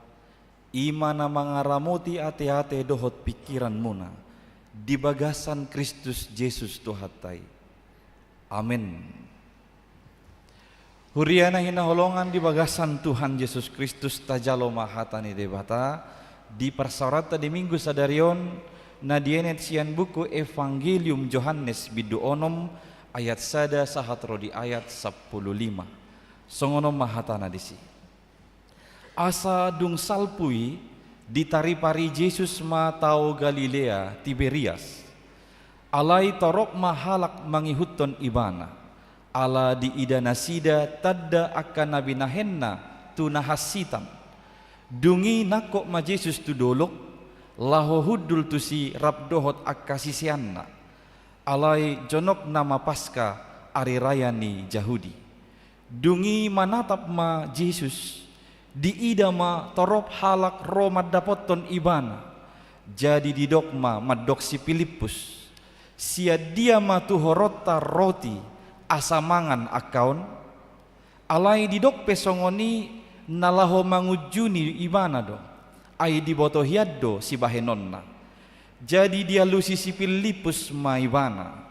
ima na mangaramoti ate-ate dohot pikiran muna, di bagasan Kristus Yesus Tuhatai. Amin. Huriana hinaholongan di bagasan Tuhan Yesus Kristus tajalo mahatani debata, di persaurata di minggu sadarion, na dienet sian buku Evangelium Yohanes bidu onom ayat sada sahatro di ayat 15. Songono mahatana disi. Asa dung salpui ditaripari Yesus ma tau Galilea Tiberias. Alai torok mahalak mangihuton ibana. Ala di ida nasida tadda akan nabi nahenna tunahasitan. Dungi nakok ma Yesus tu dolok laho hudul tu si rabdohot akasisianna. Alai jonok nama pasca ari rayani Jahudi. Dungi manatap ma Yesus di ida ma torop halak Roma dapoton ibana. Jadi didok ma madok si Filipus. Sia dia ma tuhorota roti asamangan akaun. Alai didok pesongoni nalaho mangujuni ibana do. Ai di boto hiaddo si bahenonna. Jadi dia lusi si Filipus maibana.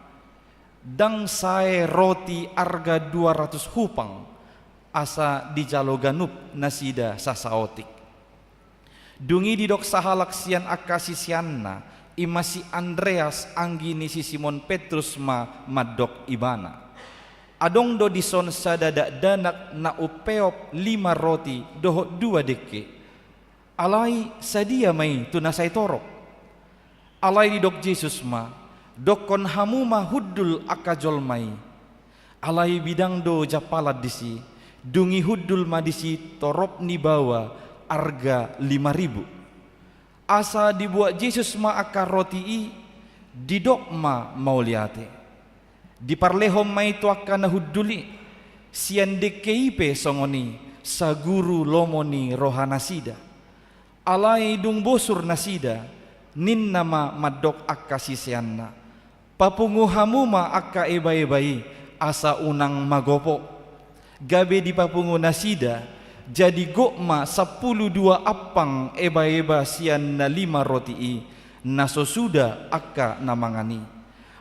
Dang sae roti arga 200 hupang asa di jalo ganup nasida sasaotik. Dungi didok sahalak sian akasisianna imasi Andreas anggini si Simon Petrus madok ibana. Adong do dison sadadak danak na upeop 5 roti doho 2 deke. Alai sadia mai tunasai torok. Alai di dok Yesus ma dokon hamu ma huddul akajol mai. Alai bidang do japalad disi dungi huddul ma disi torop ni bawa arga 5.000. Asa dibuat Yesus ma akar roti i didok ma mauliate. Diparlehom mai tu akan hudduli sian dekeipe songoni saguru lomoni rohanasida. Alai dung bosur nasida nin nama madok akasisianna. Papungu hamuma akka ebai-ebai asa unang magopo. Gabe di papungu nasida jadi gokma 12 apang eba-eba sian na 5 roti i nasosuda akka namangani.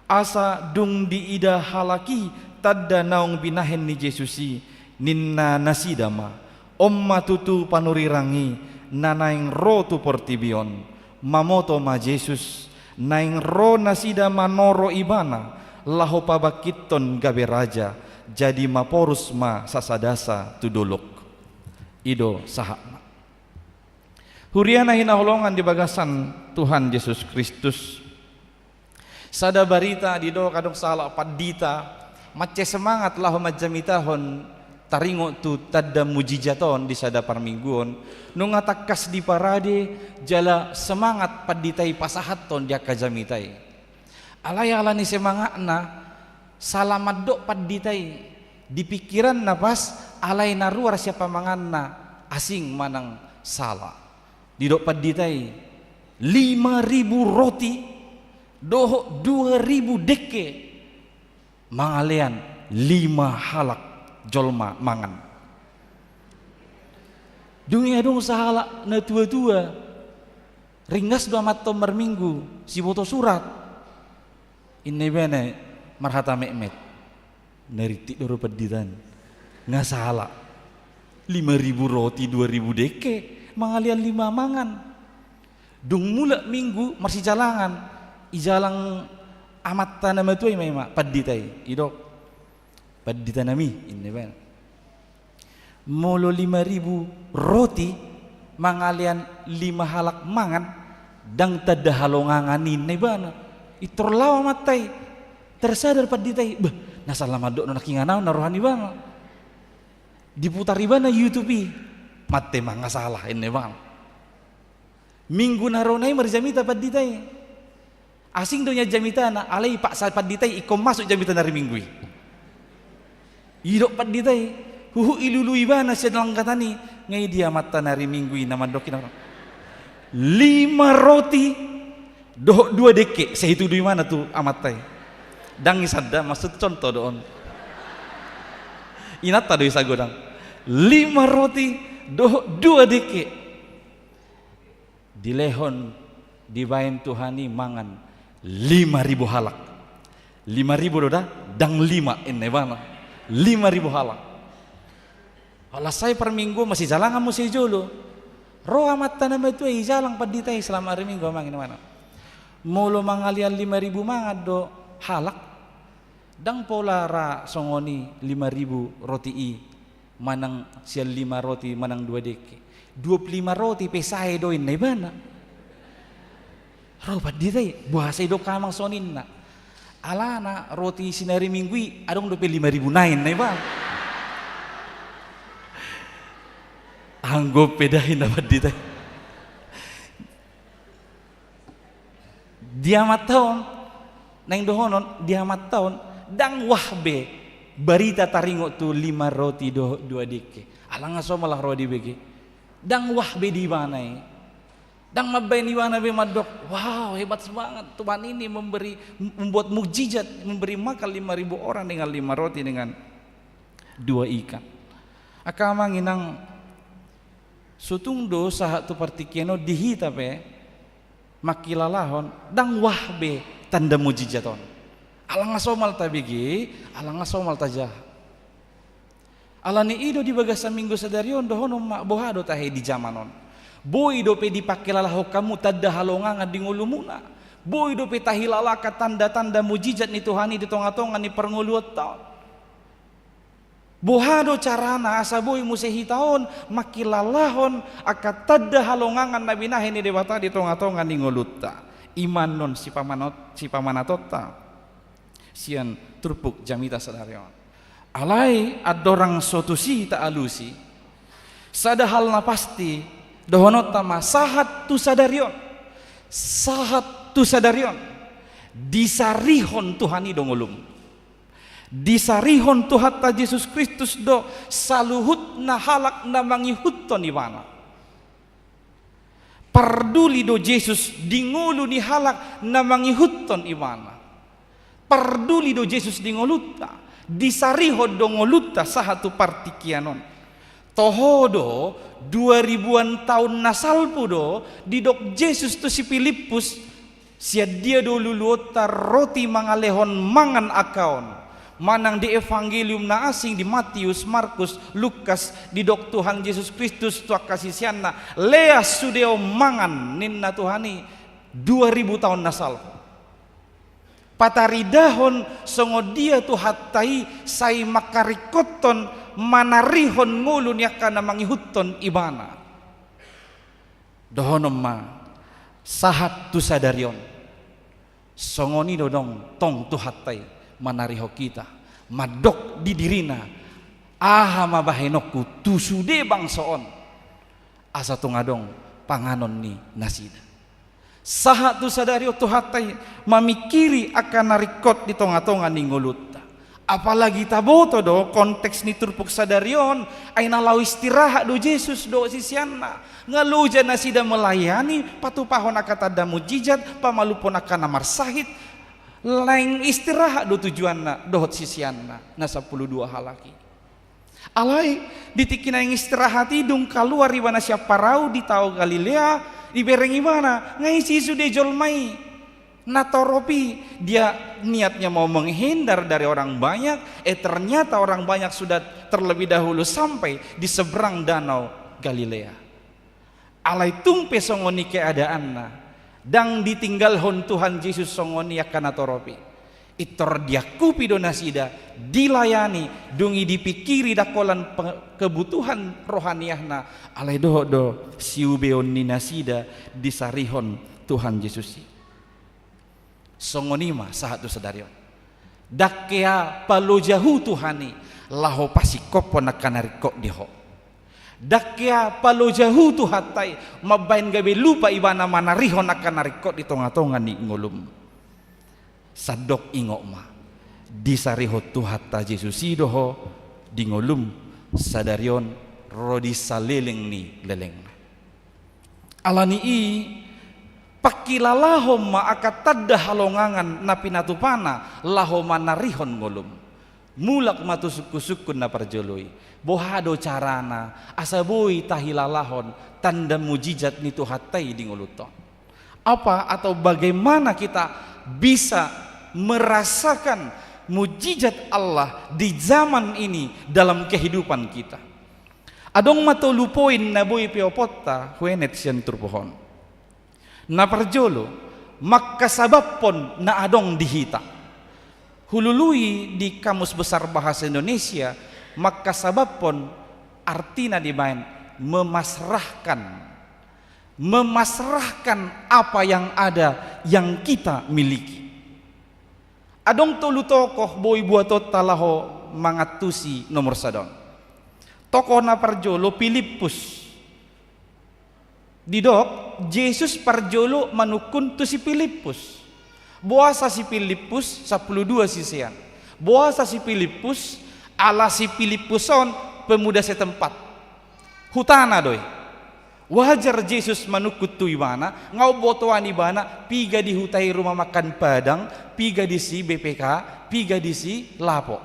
Asa dung di ida halaki tadda naung binahen ni Jesusi ninna nasida ma omma tutu panurirangi nanaing ro tu portibion mamoto ma Yesus naing ro nasida manoro ibana laho pabakiton gabe raja jadi maporus ma sasadasa tudolok ido sahakna. Huriana hinaholongan di bagasan Tuhan Yesus Kristus. Sada barita di do kadok salah padita mace semangat laho majamitahon taringo tu tadda mujijaton di sada parmingguon nung atakas di parade jala semangat paditai pasahaton dia kajamitai. Alay-ala ni semangakna salamat dok paditai di pikiran na pas alay naruar siapa manganna asing manang sala. Di dok paditai 5.000 roti doho 2.000 deke mangalian 5 halak jolma mangan. Dungi adong sahala na tua-tua ringas 2 matom merminggu si boto surat ini bene marhata mekmet neritik doro peditan nggak salah 5.000 roti 2.000 deke mangalian 5 mangan. Dung mula minggu marsi jalangan ijalang amat tanam tu imai mak paditai idok padita nami ini ben molo 5.000 roti mangalian 5 halak mangan dang tada halongangan ini bana itorlawa matai tersadar paditai bah nasalah madok nakinganaw narohani bang diputari bana YouTube mate manga salah ini bang minggu naronai marjamita paditai asing donya jamita na alai pak sa paditai ikom masuk jamita nari minggu idok paditai huhu ilulu ibana sedang katani ngai dia mata nari minggu nama dokin 5 roti doh 2 deke sehitu di mana tu amatai dang isadda maksud contoh doon inata do isagodang 5 roti 2 deke. Dilehon dibain Tuhani mangan 5.000 halak. 5.000 doda dang 5 ini bana. 5.000 halak. Alas saya per minggu masih jalan kamu si jolo. Roh amat tanam itu jalan paditai selama hari minggu mang ini mana. Mulu mangalian 5.000 mangan do halak. Dang pola ra songoni 5.000 roti i manang sial 5 roti manang 2 deke. 25 roti pesai doin na ibana. Robat ditai buasa do kamang sonin na. Alana roti sinari minggu adong dope 5.000 nain na iba. Anggap pedahin dapat ditai. Diamat tahun nang dohonon diamat tahun dang wahbe barita taringo tu 5 roti 2 deke. Alang aso malah rodi bege. Dang wahbe di mana dang mabay ni mana be madok. Wow, hebat banget Tuhan ini membuat mukjizat, memberi makan 5.000 orang dengan 5 roti dengan 2 ikan. Akamang inang sutungdo sahat tu partikiano dihita pe makilalahon dang wahbe tanda mukjizaton. Alang asomal tabigi, alang asomal tajah. Alani ido di bagasa minggu sadarion dohono mak bohado tahe di zamanon. Boy do pe dipake lalaho kamu tadda halongangan di ngulumuna. Boy do pe tahilala ka tanda-tanda mujizat ni Tuhani di tonga-tonga ni pernguluot taon. Bohado carana asa boy musehi taon makilalahon aka tadda halongangan nabinahe ni dewata di tonga-tonga ni ngulutta. Iman non si pamanatota. Sian turpuk jamita sadarion. Alai adorang sotusi ta alusi sadahal na pasti dohonot tama sahat tu sadarion disarihon Tuhani dongolum disarihon Tuhan ta Yesus Kristus do saluhut na halak na mangihutton ibana parduli do Yesus dingulu ni halak na mangihutton ibana parduli do Yesus dingolutta disarihod dongoluta sahatu partikianon tohodo 2000-an tahun nasalpu do didok Yesus tu si Filipus sia dia do luluota roti mangalehon mangan akaon manang di evangelium na asing di Matius, Markus, Lukas didok Tuhan Yesus Kristus tua kasisianna leas sudeo mangan ninna Tuhani 2000 tahun nasalpu pataridahon songo dia tu hatai sai makarikoton manarihon ngulun yakana mangihutton ibana dohonom ma sahat tu sadarion songoni dodong tong tu hatai manariho kita madok di dirina aha mabahenoku tu sude bangsoon asa tungadong panganon ni nasida sahat tu sadario tu hatai mamikiri akan narikot di tonga-tonga ni ngulutta apalagi taboto do konteks ni turpuk sadarion ay nalau istirahat do Yesus do sisianna ngaluja nasida melayani patupahon akan tada mujizat pamalupon akan namar sahid lain istirahat do tujuanna dohot sisianna na 12 halaki alai ditikina yang istirahat hidung keluar iwana siapa rau di tau Galilea dibereng mana ngaisi sudah jolmai natoropi dia niatnya mau menghindar dari orang banyak ternyata orang banyak sudah terlebih dahulu sampai di seberang danau Galilea alai tumpe songoni keadaanna dang ditinggalhon Tuhan Yesus songoni akan natoropi itor diakupi donasida dilayani dungi dipikiri dakolan kebutuhan rohaniahna alai do siubeon ninasida disarihon Tuhan Yesus songonima sahat tu sadarion dakkea palojahu Tuhani laho pasikopo nakanarikok diho dakkea palojahu tu hatai mabain gabe lupa ibana manarihon nakanarikok di tonga-tonga ni ngulum sadok ingok ma disarihot tu hatta Yesus doho dingolum sadarion rodi saleleng ni leleng alani i pakilalahom ma akatadda halongangan na pinatupana lahom manarihon ngolum mulak matu suku-suku na parjoloi bohado carana asaboi tahilalahon tanda mujizat ni tuhatai di nguluton. Apa atau bagaimana kita bisa merasakan mujizat Allah di zaman ini dalam kehidupan kita. Adong matulupoin na boy piopotta huenet siyan turpohon na parjolo makasabab pon na adong dihita hulului di Kamus Besar Bahasa Indonesia makasabab pon artina dimain memasrahkan apa yang ada yang kita miliki. Adong tolu tokoh boy buatot talaho mangatusi nomor sadon. Tokoh na parjolo Filipus. Didok Yesus parjolo manukun tu si Filipus. Buasa si Filipus 12 sisian. Buasa si Filipus ala si Filipuson pemuda setempat. Hutana doi. Wajar Yesus manukut tu ibana, ngau botoan ibana, piga di hutai rumah makan Padang, piga di si BPK, piga di si Lapo.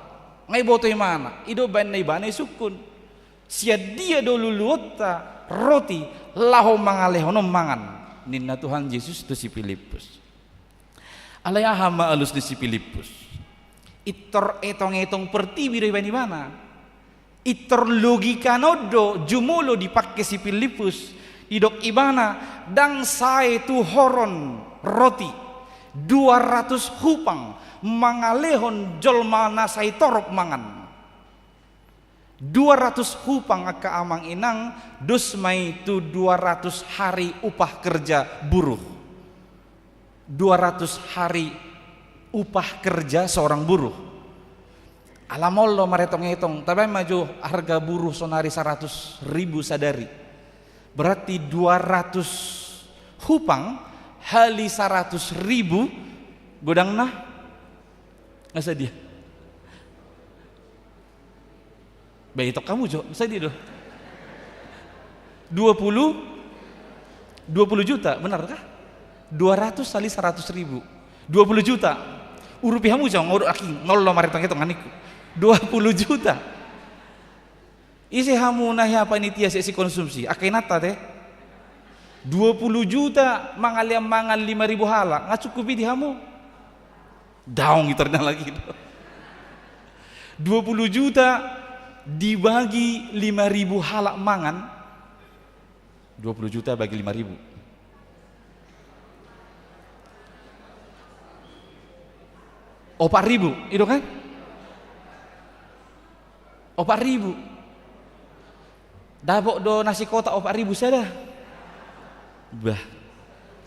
Ngai boto imana, ido ban ibana sukun. Sia dia dulu luota roti laho mangalehonom mangan. Ninna Tuhan Yesus tu si Filipus. Alaya hama alus di si Filipus. Itor etong pertiwi do ibana. Itor logika nodo jumulo dipakai si Filipus idok ibana dang sae tu horon roti 200 hupang mangalehon jolma nasai torop mangan 200 hupang aka amang inang dus mai tu 200 hari upah kerja buruh 200 hari upah kerja seorang buruh. Alamol lo maretong-etong, tapi maju harga buruh sonari 100.000 sadari. Berarti 200 hupang hali 100.000 godang nah. Ngasa dia. Baik itu kamu Jo, ngasa dia doh. 20 juta, benar kah? 200 kali 100.000. 20 juta. Urupihamu Jo, ngorok aki, ngol lo maretong-etong aniku. 20 juta. Isi hamu nahya panitia sesi konsumsi. Akinata teh. 20 juta mangaliam mangan 5.000 halak. Nggak cukupi di hamu. Daung gitarnya lagi. 20 juta dibagi 5.000 halak mangan. 20 juta bagi 5.000. 4.000, itu kan? 4.000. Dabok do nasi kotak 4.000 saja. Bah.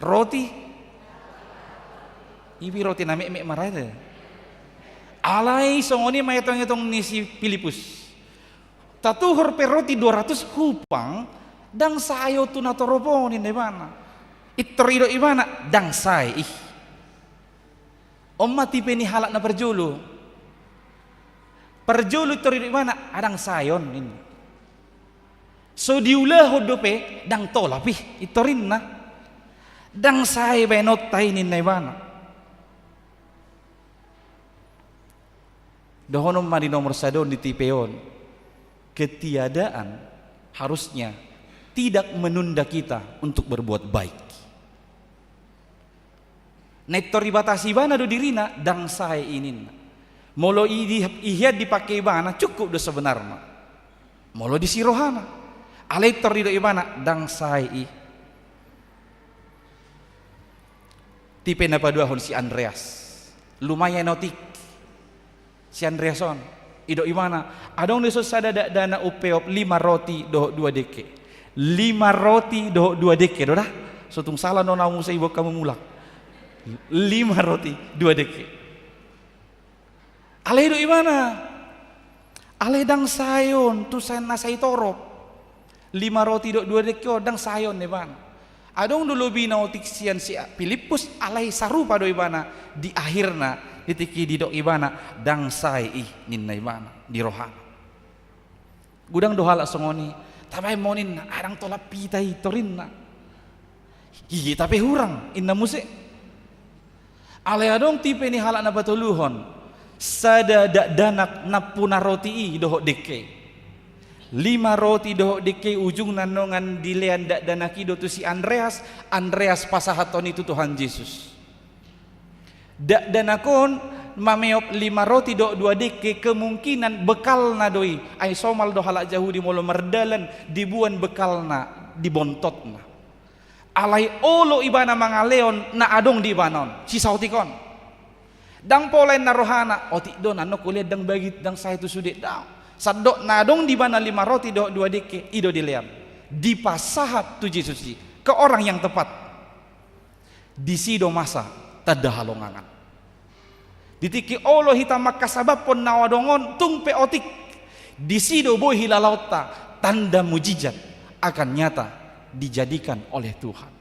Roti. Ibi roti na mek marah itu. Alai songoni mayetong-etong ni si Filipus. Tatuhur per roti 200 hupang dang sayo tu natoroponin de mana. Itorido ibana dang say ih. Omma tipe ni halak na perjulu. Perjulu tori mana adang sayon ini. So diulah hodope dang tolapi itorin na. Dang say benot tainin na ibana. Dohonom madi nomor sadon di tipeon. Ketiadaan harusnya tidak menunda kita untuk berbuat baik. Netori batasi bana do dirina dang say inin. Molo ihya dipakai ibana cukup do sebenarnya. Molo disirohana. Alaitor di ibana dang sai. Tipe na paduahon si Andreas. Lumayan notik. Si Andreason. Ido ibana. Adong deso sada dana upeop 5 roti do 2 deke. 5 roti do 2 deke do dah. Sotung salah no namu sa ibu kamu mulak. 5 roti 2 deke. Ale do imana? Ale dang sayon tu sen nasai torop. 5 roti do 2 deke dang sayon ne ban. Adong dulu binau tiksian si Filipus alai sarupa do ibana di akhirna ditiki di do ibana dang sai ih ninna ibana di rohana. Gudang dohala songoni tabay monin arang tolap pitai torinna. Hihi tapi hurang inna muse. Ale adong tipe ni halak na batuluhon. sada dak danak napuna roti i dohok deke 5 roti dohok deke ujung nanongan dilean dak danaki do tu si Andreas pasahaton itu Tuhan Yesus dak danakon mameop 5 roti do 2 deke kemungkinan bekal na doi ai somal do halak jauh di molo merdalan dibuan bekal na dibontot na alai olo ibana mangaleon na adong di banon si sautikon dang polen na rohana otik do nano kuliah dang bagit dang saya tu sudet dang sadok na adong di bana 5 roti do 2 deke ido dileam di pasahat tu Yesus ke orang yang tepat di sido masa tada halongangan ditiki olo hita makasabab pon nawadongon tung pe otik di sido boy hilalauta tanda mujizat akan nyata dijadikan oleh Tuhan.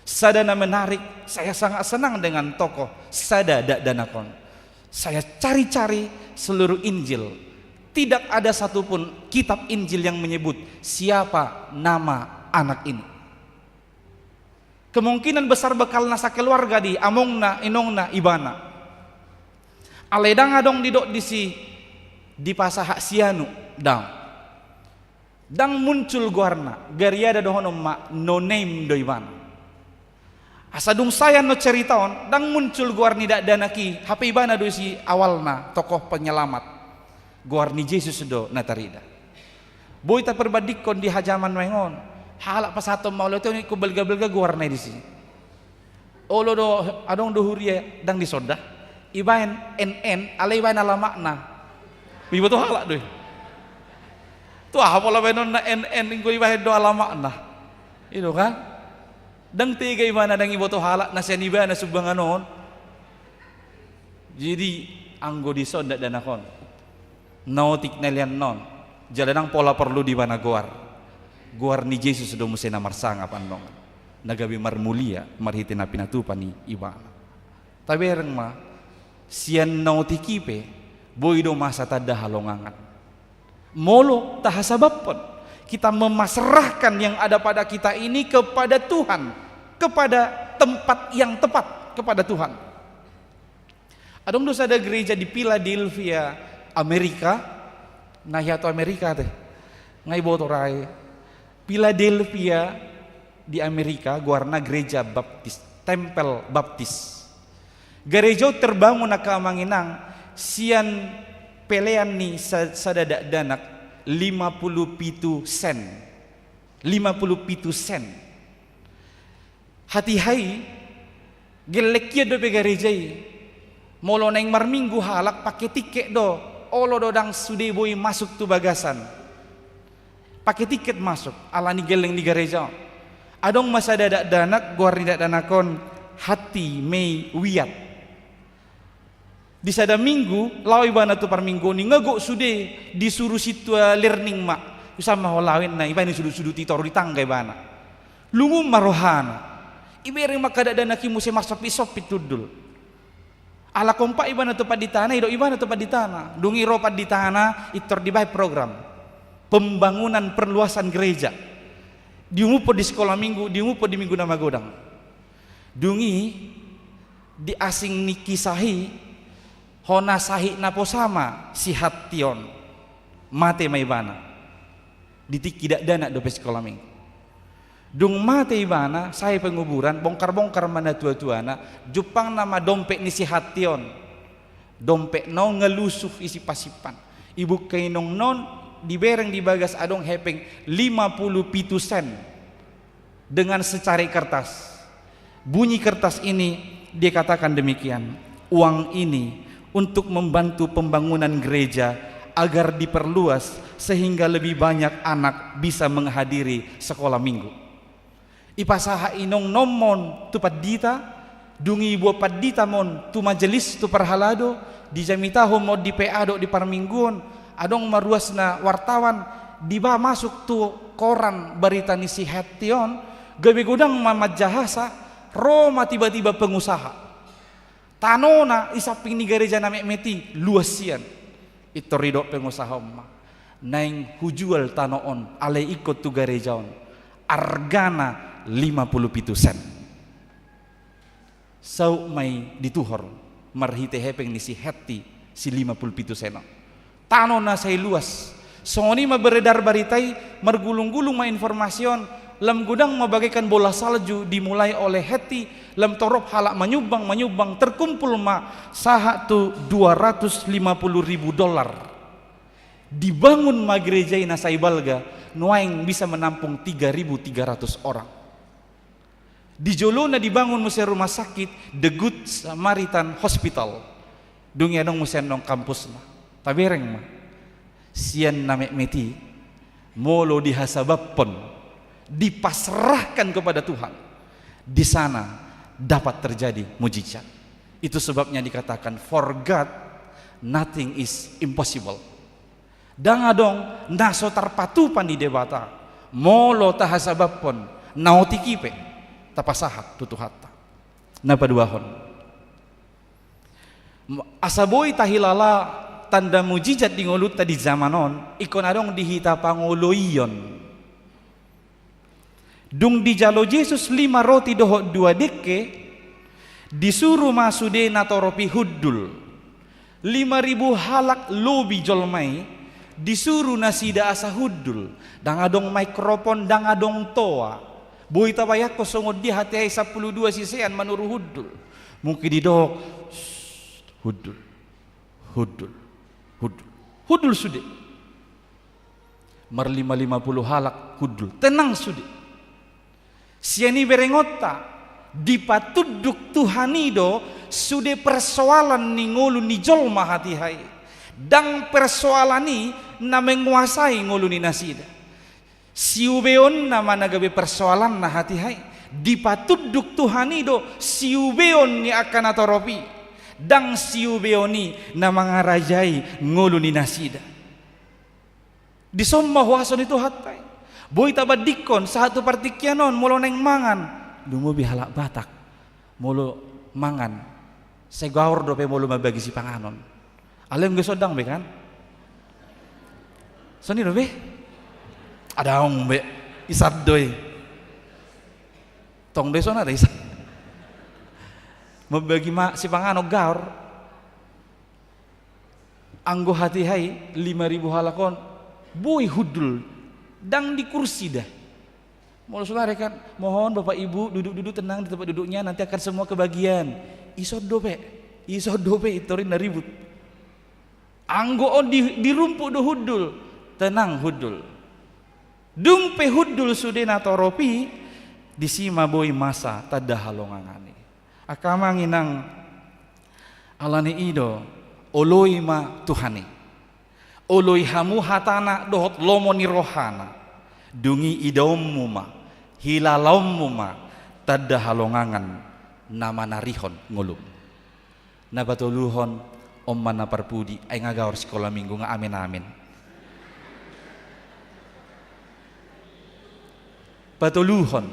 Sadana menarik, saya sangat senang dengan tokoh Sada Dak Danakon. Saya cari-cari seluruh Injil, tidak ada satupun kitab Injil yang menyebut siapa nama anak ini. Kemungkinan besar bekal nasa keluarga di amongna, inongna, ibana. Aledang adong didok disi di pasahak sianu dang. Dang muncul guarna gariada dohono ma no name do ibana asadung saya no ceritaon dang muncul guarni dak danaki HP ibana do si awalna tokoh penyelamat guarni Yesus do natarida boy ta perbadikon di hajaman mengon halak pasatom maulo to ni ko belga-belga guarna di sini olo do adong do huria dang disoda ibaen NN alai ibana la makna bibo to halak do tu apa lah benon na NN ingko ibahid do alamak na itu kan dang tiga ibana dang ibo to halak na sian ibana subanganon jadi anggo dison dak danakon nautik nelian non jalanang pola perlu di mana guar ni Yesus do musena marsanga pandong nagabi marmulia marhiti na pinatupani ibana tapi ereng ma sian nautikipe boy do masa tada halongangan molo tahasabapon kita memasrahkan yang ada pada kita ini kepada Tuhan, kepada tempat yang tepat, kepada Tuhan. Adong dosa ada gereja di Philadelphia, Amerika, nahiato Amerika teh, ngai botorai. Philadelphia di Amerika, guarna gereja Baptis, Tempel Baptis. Gereja terbangun na kamanginang sian pelean ni sadadak danak 57 sen 57 sen hati hai geleknya do begarejai molo neng marminggu halak pakai tiket do olo dodang sude boy masuk tu bagasan pakai tiket masuk alani geleng di gereja adong masa dadak danak guar dak danakon hati mei wiat di sada minggu lawi bana tu par minggu ni ngego sude disuruh situ learning mak usama holawin na ibani sudu titor di tangga ibana lungu marohana ibere makada danaki musim masop isop pitudul ala kompa ibana tu pad di tanah ido ibana tu pad di tanah dungi ro pad di tanah itor di bay program pembangunan perluasan gereja diumupo di sekolah minggu diumupo di minggu nama godang dungi di asing nikisahi hona sahih napo sama si hation mate maibana ditik tidak dana dope sekolah ming dung mate ibana saya penguburan bongkar mana tua-tuana Jepang nama dompet ni si hation dompet no ngelusuh isi pasipan ibu kainong non dibereng di bagas adong hepeng 57 sen dengan secari kertas bunyi kertas ini dia katakan demikian uang ini untuk membantu pembangunan gereja agar diperluas sehingga lebih banyak anak bisa menghadiri sekolah minggu. Ipasaha inong nomon tu padita dungi buah padita mon tu majelis tu perhalado di jamitaho mo di PA do di parmingguon adong maruasna wartawan diba masuk tu koran berita ni si hation gawe godang mamat jahasa Roma tiba-tiba pengusaha tanona isaping ni gereja na meti luasian ito rido pengusaha ma naing hujual tanoon ale ikut tu gerejaon argana 57 sen sau mai dituhor marhite hepeng ni si heti si 57 seno. Tanah na say luas. Songoni beredar baritai mergulung-gulung ma informasion lam gudang membagaikan bola salju dimulai oleh heti lam torop halak menyumbang terkumpul ma saha tu $250.000 dibangun ma gereja ina Saibalga nuaing bisa menampung 3.300 orang. Di Jolona dibangun museum rumah sakit The Good Samaritan Hospital dung yanong museum nong kampus ma tabereng ma sian namek meti molo dihasabapon dipasrahkan kepada Tuhan, di sana dapat terjadi mujizat. Itu sebabnya dikatakan for God nothing is impossible. Dangadong naso tarpatupan di debata molo tahasabapon naotikipe tapasahat tutuhatta napaduahon asaboy tahilala tanda mujizat di ngulut tadi zamanon ikon adong dihita pangoloiyon dung di jalo Yesus 5 roti doho 2 deke disuruh masude natoropi huddul 5.000 halak lobi jolmai disuruh nasida asa huddul dang adong mikrofon dang adong toa boy tabayak ko sungod di hati 12 sisean manuru huddul mungkin di dohok huddul hudul sude mar 50 halak hudul tenang sude siani berengota dipatuduk Tuhanido sude persoalan ni ngulu ni jolma hati hai dang persoalan ni na menguasai ngulu ni nasida siubeon nama nagabe persoalan na hati hai dipatuduk Tuhanido siubeon ni akan atoropi dang siubeoni na mga rajay ngulu ni nasida disomma huason itu hatay boy tabadikon sa hatu partikyanon mulo neng mangan dumubi halak batak mulo mangan segawar dope mulo mabagi si panganon alam gesodang be kan soni do be adaong be isad doy tong deso na isad membagi si pangano gaur anggo hati hai 5.000 halakon boy hudul dang di kursi dah mau sulare kan mohon bapak ibu duduk-duduk tenang di tempat duduknya nanti akan semua kebagian isod dope itorin na ribut anggo on di rumput do hudul tenang hudul dumpe hudul sude natoropi disima boy masa tada halongangani akamanginang alani ido oloi ma Tuhani oloi hamu hatana dohot lomo ni rohana dungi idaummu ma hilalaummu ma tada halongangan nama narihon ngulum nabatuluhon om mana parpudi ay ngagawar sekolah minggu nga amin patuluhon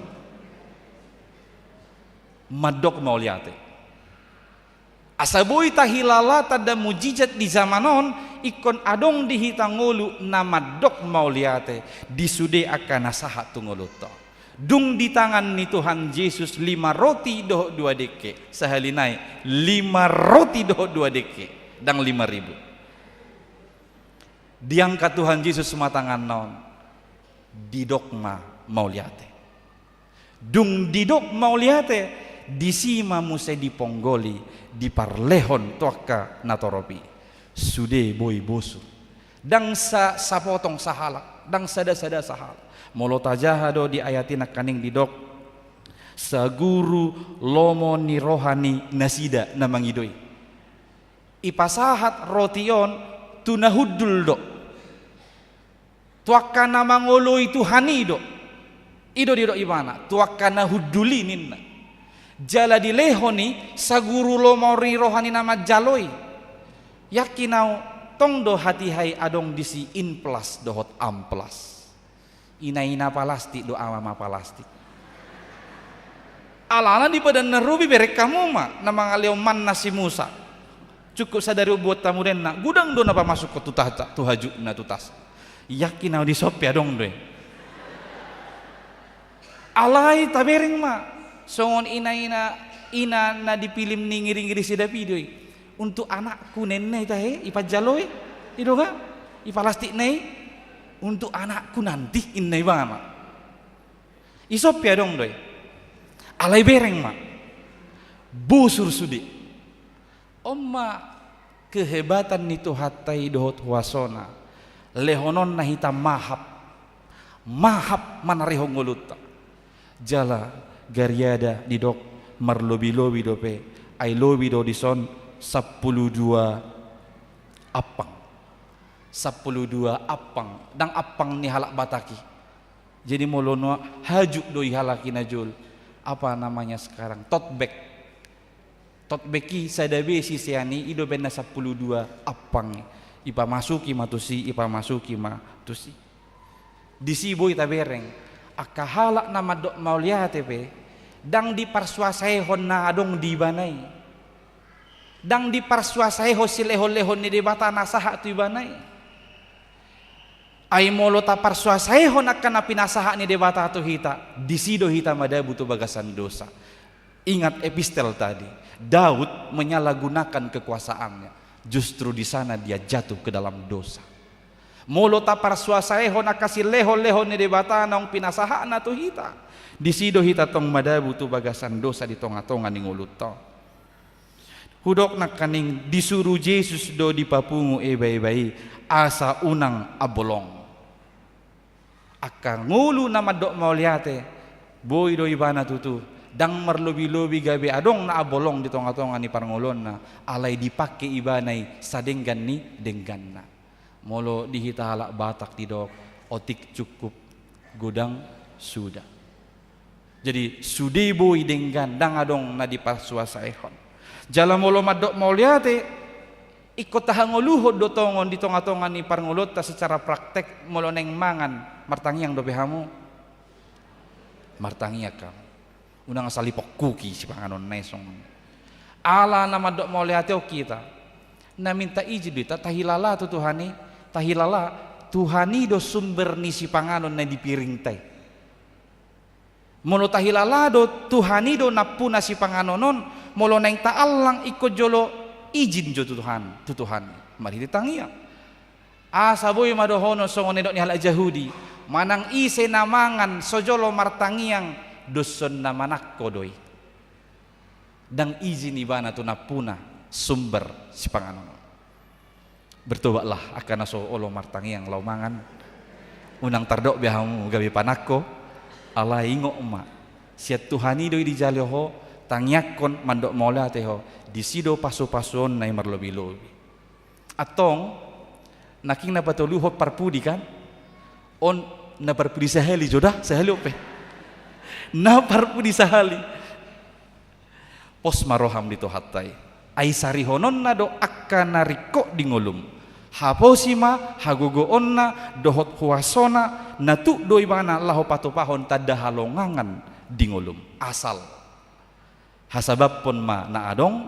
madok mauliate asaboy tahilala tada mujizat di zamanon ikon adong dihitangulu na madok mauliate disude akan nasahat tunguluto dung di tangan ni Tuhan Yesus 5 roti doh 2 deke sahalinai 5 roti doh 2 deke dang 5.000 diangkat Tuhan Yesus sematangan naon didokma mauliate dung didok mauliate disima muse diponggoli di parlehon tuaka natoropi sude boy bosu dang sapotong sahala dang sada sahala molo tajahado di ayatina kaning didok saguru lomo ni rohani nasida namangidoi ipasahat rotion tunahudul do tuaka namangoloi Tuhani do ido dido imana tuaka nahuduli ninna jala di lehoni saguru lomori rohani nama jaloi yakinau tong do hati hai adong disi in plus dohot am plus ina palasti do amama palasti alana di pada nerubi berek kamu ma nama ngaleo man nasi Musa cukup sadari buat tamu denna gudang do napa masuk ke tutata tuhaju na tutas yakinau di sopi adong doy alai tabering ma songon ina na dipilim ni ngiri-ngiri sida video untuk anakku nenek tahe ipa jaloy itu kan ipa lastik nei untuk anakku nanti innai bang isop ya dong doi alai bereng mak busur sudi omma kehebatan itu hatai dohot wasona lehonon nahita mahap manarihong nguluta jala gariada di dok marlobi-lobi dope ai lobi do dison 12 apang 12 apang dang apang ni halak bataki jadi molono hajuk doi halaki najul apa namanya sekarang tote bagi sadabe sisiani ido benda 12 apang ipa masuki matusi disiboy tabereng akahalak nama dok mauliate pe dang diparsuasai honna adong dibanai dang diparsuasai hosilehon-lehon ni debata nasaha tu ibanai ai molo ta parsuasai hon akan pinasaha ni debata tu hita disido hita mada butuh bagasan dosa. Ingat epistel tadi, Daud menyalahgunakan kekuasaannya. Justru di sana dia jatuh ke dalam dosa. Molo ta parsuasai hon akasi lehon-lehon ni debata nang pinasaha na tu hita. Disido hita tong mada butuh bagasan dosa di tonga-tonga ni nguluto. Hudok nak kaning disuruh Yesus do dipapungu bayi-bayi asa unang abolong. Akan ngulu nama dok mauliate boy do ibana tutu dang merlobi-lobi gabe adong na abolong di tonga-tonga ni parngolon na alai dipake ibanai sadenggan ni dengganna. Molo dihita halak batak tidok otik cukup godang sudah. Jadi sudi boy denggan dang adong na dipasuasaihon. Jala molo madok mauliate ikut tahangoluhod do tongon di tonga-tonga ni parngolot ta secara praktek molo neng mangan martangiang do behamu martangia kam unang salipok kuki si panganon nesong ala nama dok mauliate o kita na minta izin dita tahilala tu Tuhani tahilala Tuhani do sumber ni si panganon na dipiring tay molo tahilala do Tuhani do napuna si panganonon molo neng taalang ikut jolo izin jo Tuhan mari ditangia asa boy madohono songon edok ni halak Jahudi manang ise namangan sojolo martangiang doson namanak kodoi dang izin ibana tu napuna sumber si panganono bertobatlah akan aso olo martangiang lau mangan unang tardok bihamu gabi panako ala ingo emak siat Tuhani doi di jaleho tangyakon mandok mola teho disido paso-pason nai marlobi-lobi atong naking na patuluho parpudi kan on na parpudi sahali jodah sahali ope na parpudi sahali pos maroham dito hatai ai sarihonon na do akka nariko di ngolum haposima hagogo onna dohot huasona natu doi bana laho patopahon tada halongangan di ngolum asal hasabab pon ma na adong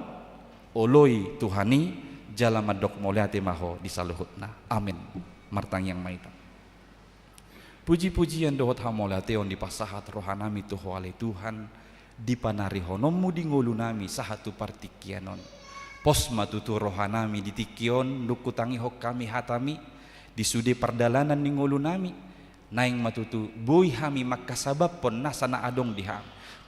oloi Tuhani jala madok moliate maho disaluhutna amin martang yang maita puji-pujian dohot hamolate on dipasahat rohanami tuho ale Tuhan dipanari honommu di ngolunami sahatu partikianon pos matutu rohanami ditikion nukutangi hok kami hatami disude perdalanan ni ngolunami naing matutu boy hami makasabab pon nasana adong diham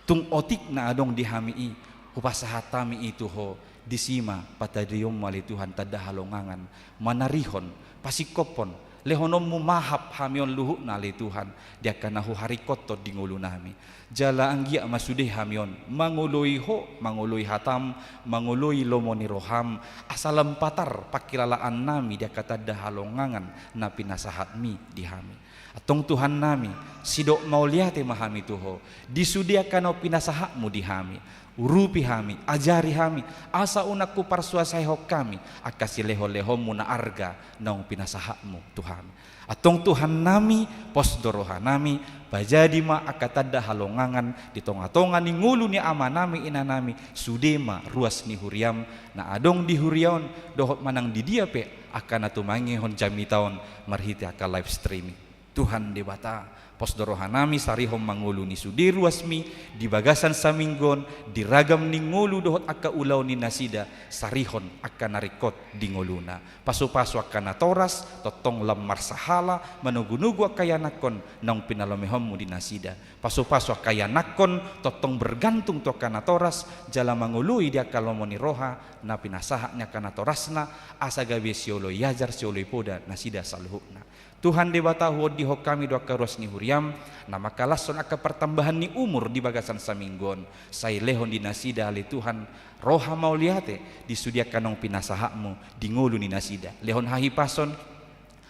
tung otik na adong dihamii upasahatami itu ho disima patadiyom wali Tuhan tada halongangan manarihon pasikopon lehonom mu mahap hamion luhuk na li Tuhan dia kanahu harikoto di ngulunami jala anggia masude hamion manguloi ho manguloi hatam manguloi lomoni roham asalam patar pakilalaan nami dia kata dah halongangan na pinasahat mi dihami atong Tuhan nami sidok mauliate mahami tuho disudiakan o pinasahakmu dihami urupi hami ajari hami asa unakku parsuasai hok kami akasi leho-lehomu na arga naung pinasahakmu Tuhan atong Tuhan nami posdoroha nami bajadi ma akatada halongangan di tonga-tonga ni ngulu ni ama nami ina nami sudema ruas ni huriam na adong di huriaon dohot manang di dia pe akan atumangi hon jami taon marhiti aka live streaming Tuhan debata pos dorohanami sarihom mangulu ni sudiru asmi di bagasan saminggon di ragam ni ngulu dohot akka ulau ni nasida sarihon akka narikot di nguluna pasu-pasu akka natoras totong lamar sahala manugu-nugu akka yanakon nang pinalomehommu di nasida pasu-pasu akka yanakon totong bergantung to akka natoras jala mangului dia kalomoni roha na pinasahaknya kana torasna asa gabe siolo yajar siolo ipoda nasida saluhukna Tuhan debata huodi ho kami doa karos ni huriam nama kalason aka pertambahan ni umur di bagasan saminggon sai lehon di nasida ali Tuhan roha mau liate disediakan nong pinasahakmu di ngulu ni nasida lehon hahi pason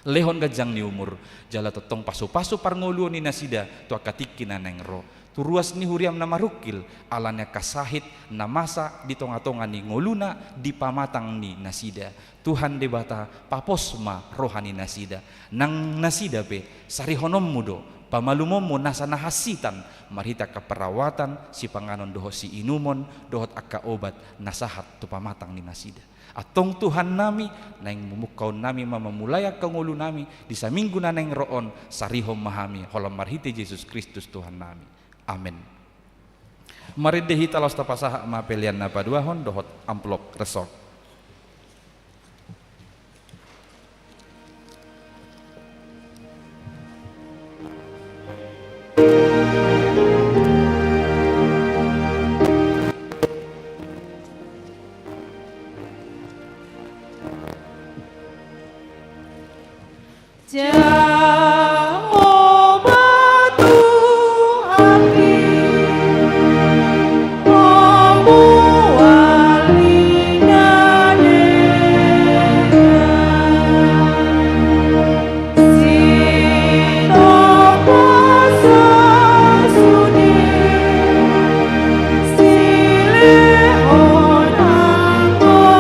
lehon gajang ni umur jala totong pasu-pasu parngulu ni nasida tu akatikin neng ro turuas ni huriam nama rukil alanya kasahit namasa di tonga-tonga ni ngoluna di pamatang ni nasida Tuhan debata paposma rohani nasida nang nasida pe sarihonom mudo pamalumomo nasa nahasitan marita keperawatan si panganon doho si inumon dohot akka obat nasahat tu pamatang ni nasida atong Tuhan nami nang mumukau nami mamamulaya kangulu nami di saminggu na nang roon sarihom mahami holam marhite Yesus Kristus Tuhan nami amin. Mari dehi talos tapasah mapelian na paduahon dohot amplop resok. Jehovah Tuhan membuat lidah Sito kuasa sudi silehon anggoluan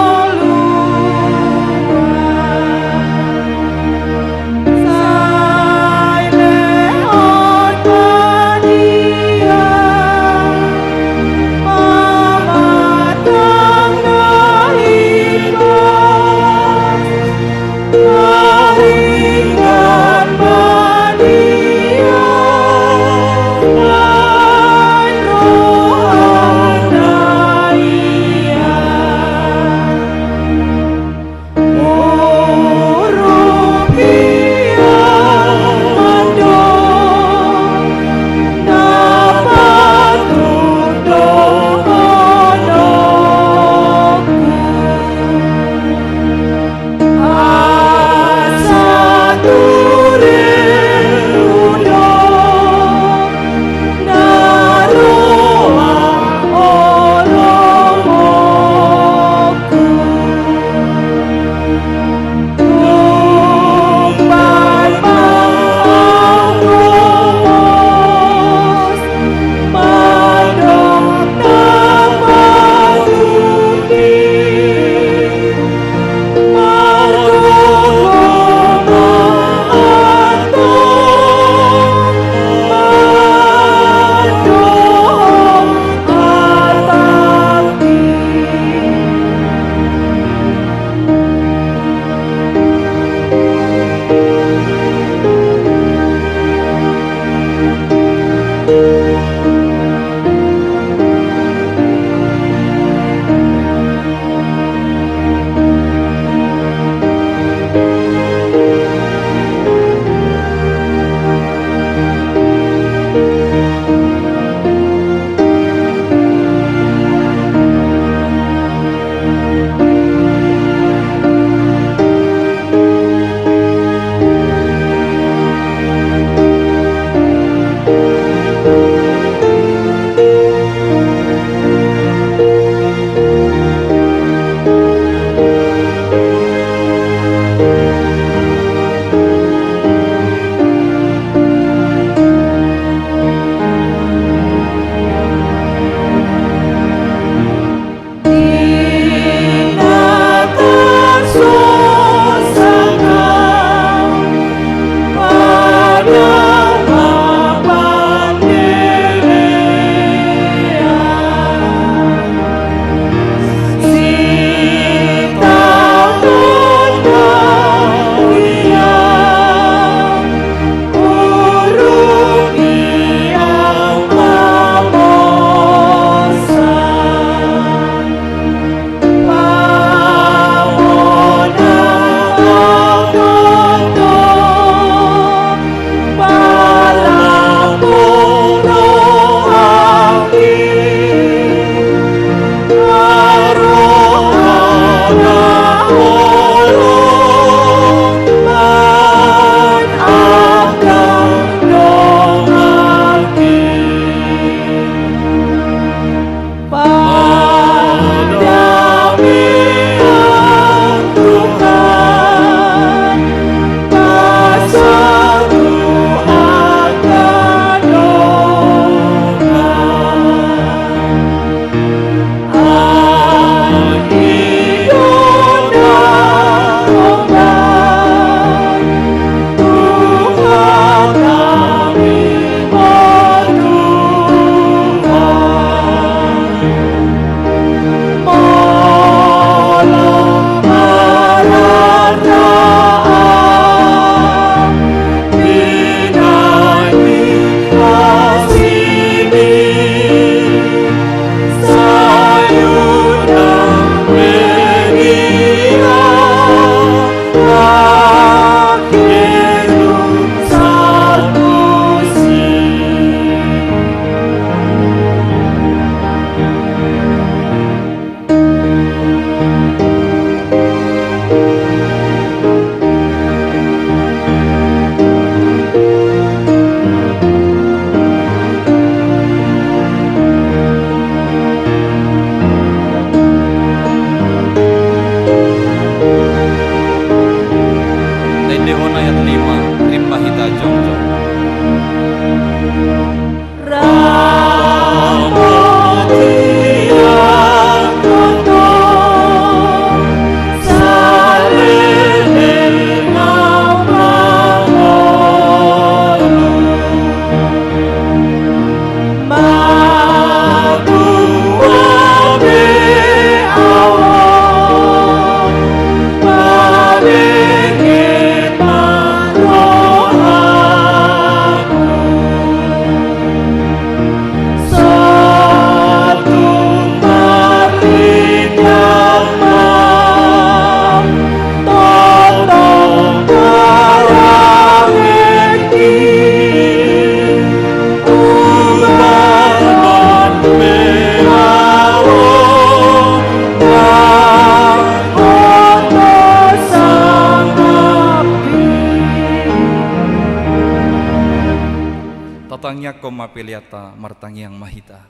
tangnya koma peliata martangi yang mahita.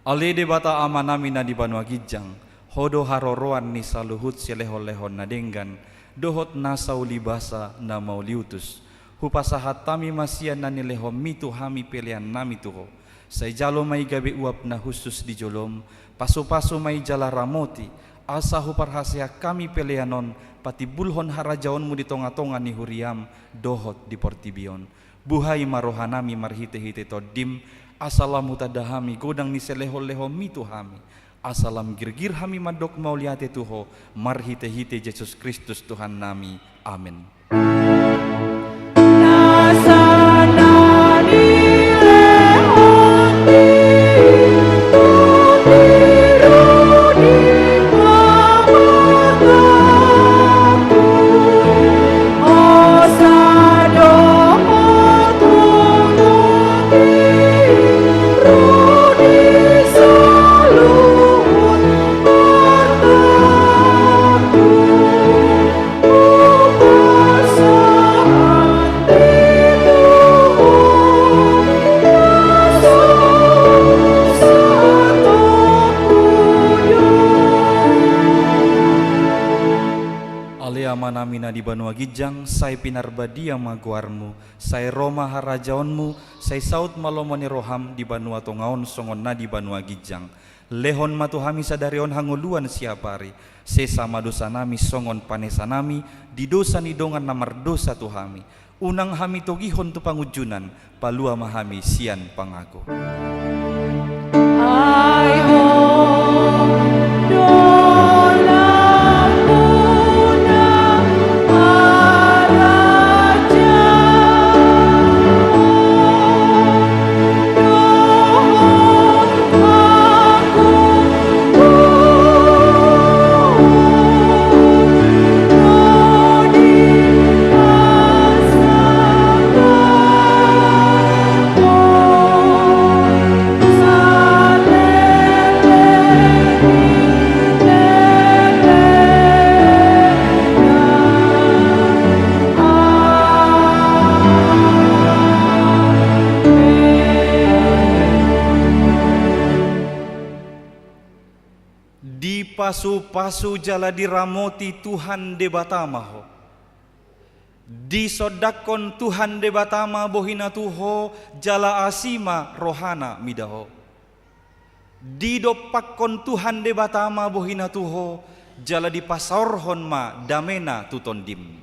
Ale debata amanami na di Banua Gijang, hodo haroroan ni saluhut silehon-lehon na denggan, dohot nasau libasa na mau liutus. Hupasahat tami masian na nilehom mitu hami pelian nami tuho. Say jalo may gabi uap na husus di jolom, paso-paso may jala ramoti, asa huparhasya kami pelianon, pati bulhon harajaon mu di tonga-tonga ni huriam, dohot di portibion. Buhay marohanami marhite-hite todim, asalam hutadahami godang ni seleho-leho mitu hami. Asalam girgir hami madok mauliate tuho, marhite-hite Yesus Kristus Tuhan nami. Amin. Manamina di Banua Gijang, say pinarbadia maguarmu, say Roma harajaonmu, say saut malomoni roham di Banua Tongaon songon na di Banua Gijang. Lehon matuhami sadarion hanguluan siapari, sesama dosa nami songon panesa nami, di dosa nidongan namar dosa tuhami. Unang hami togihon tu pangujunan, palua mahami sian pangako. Ai pasu-pasu jala diramoti Tuhan debatamaho, disodakon Tuhan debatama bohina tuho jala asima rohana midaho, didopakon Tuhan debatama bohina tuho jala dipasorhon ma damena tutondim.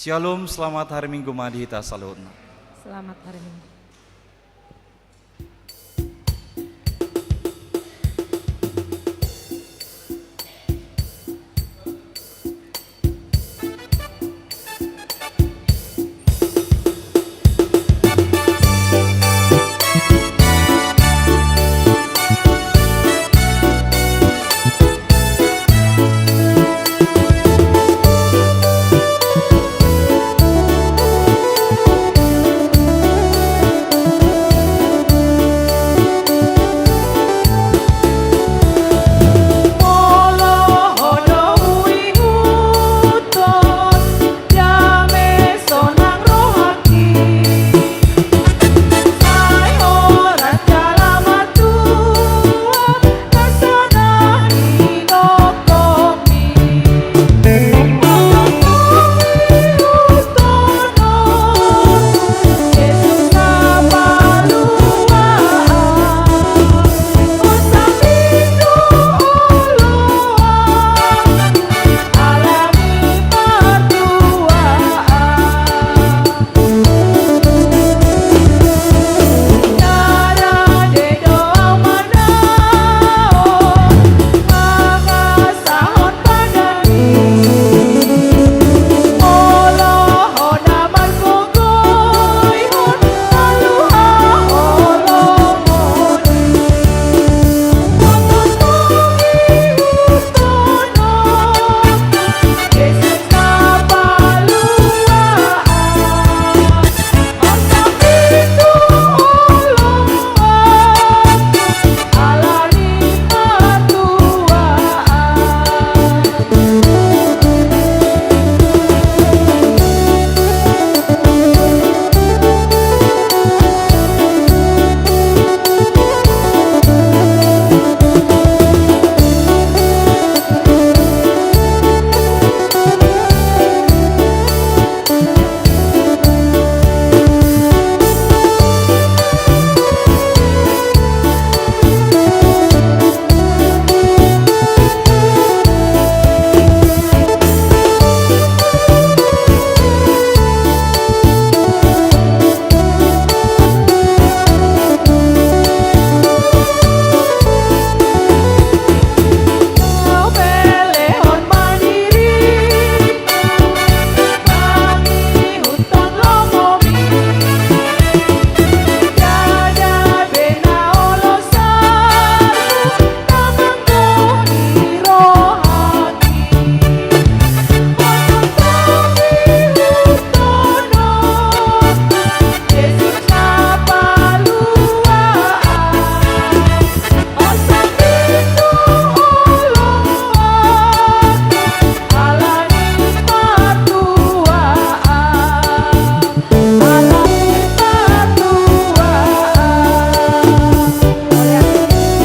Shalom, selamat hari Minggu Madhita Salutna. Selamat hari Minggu.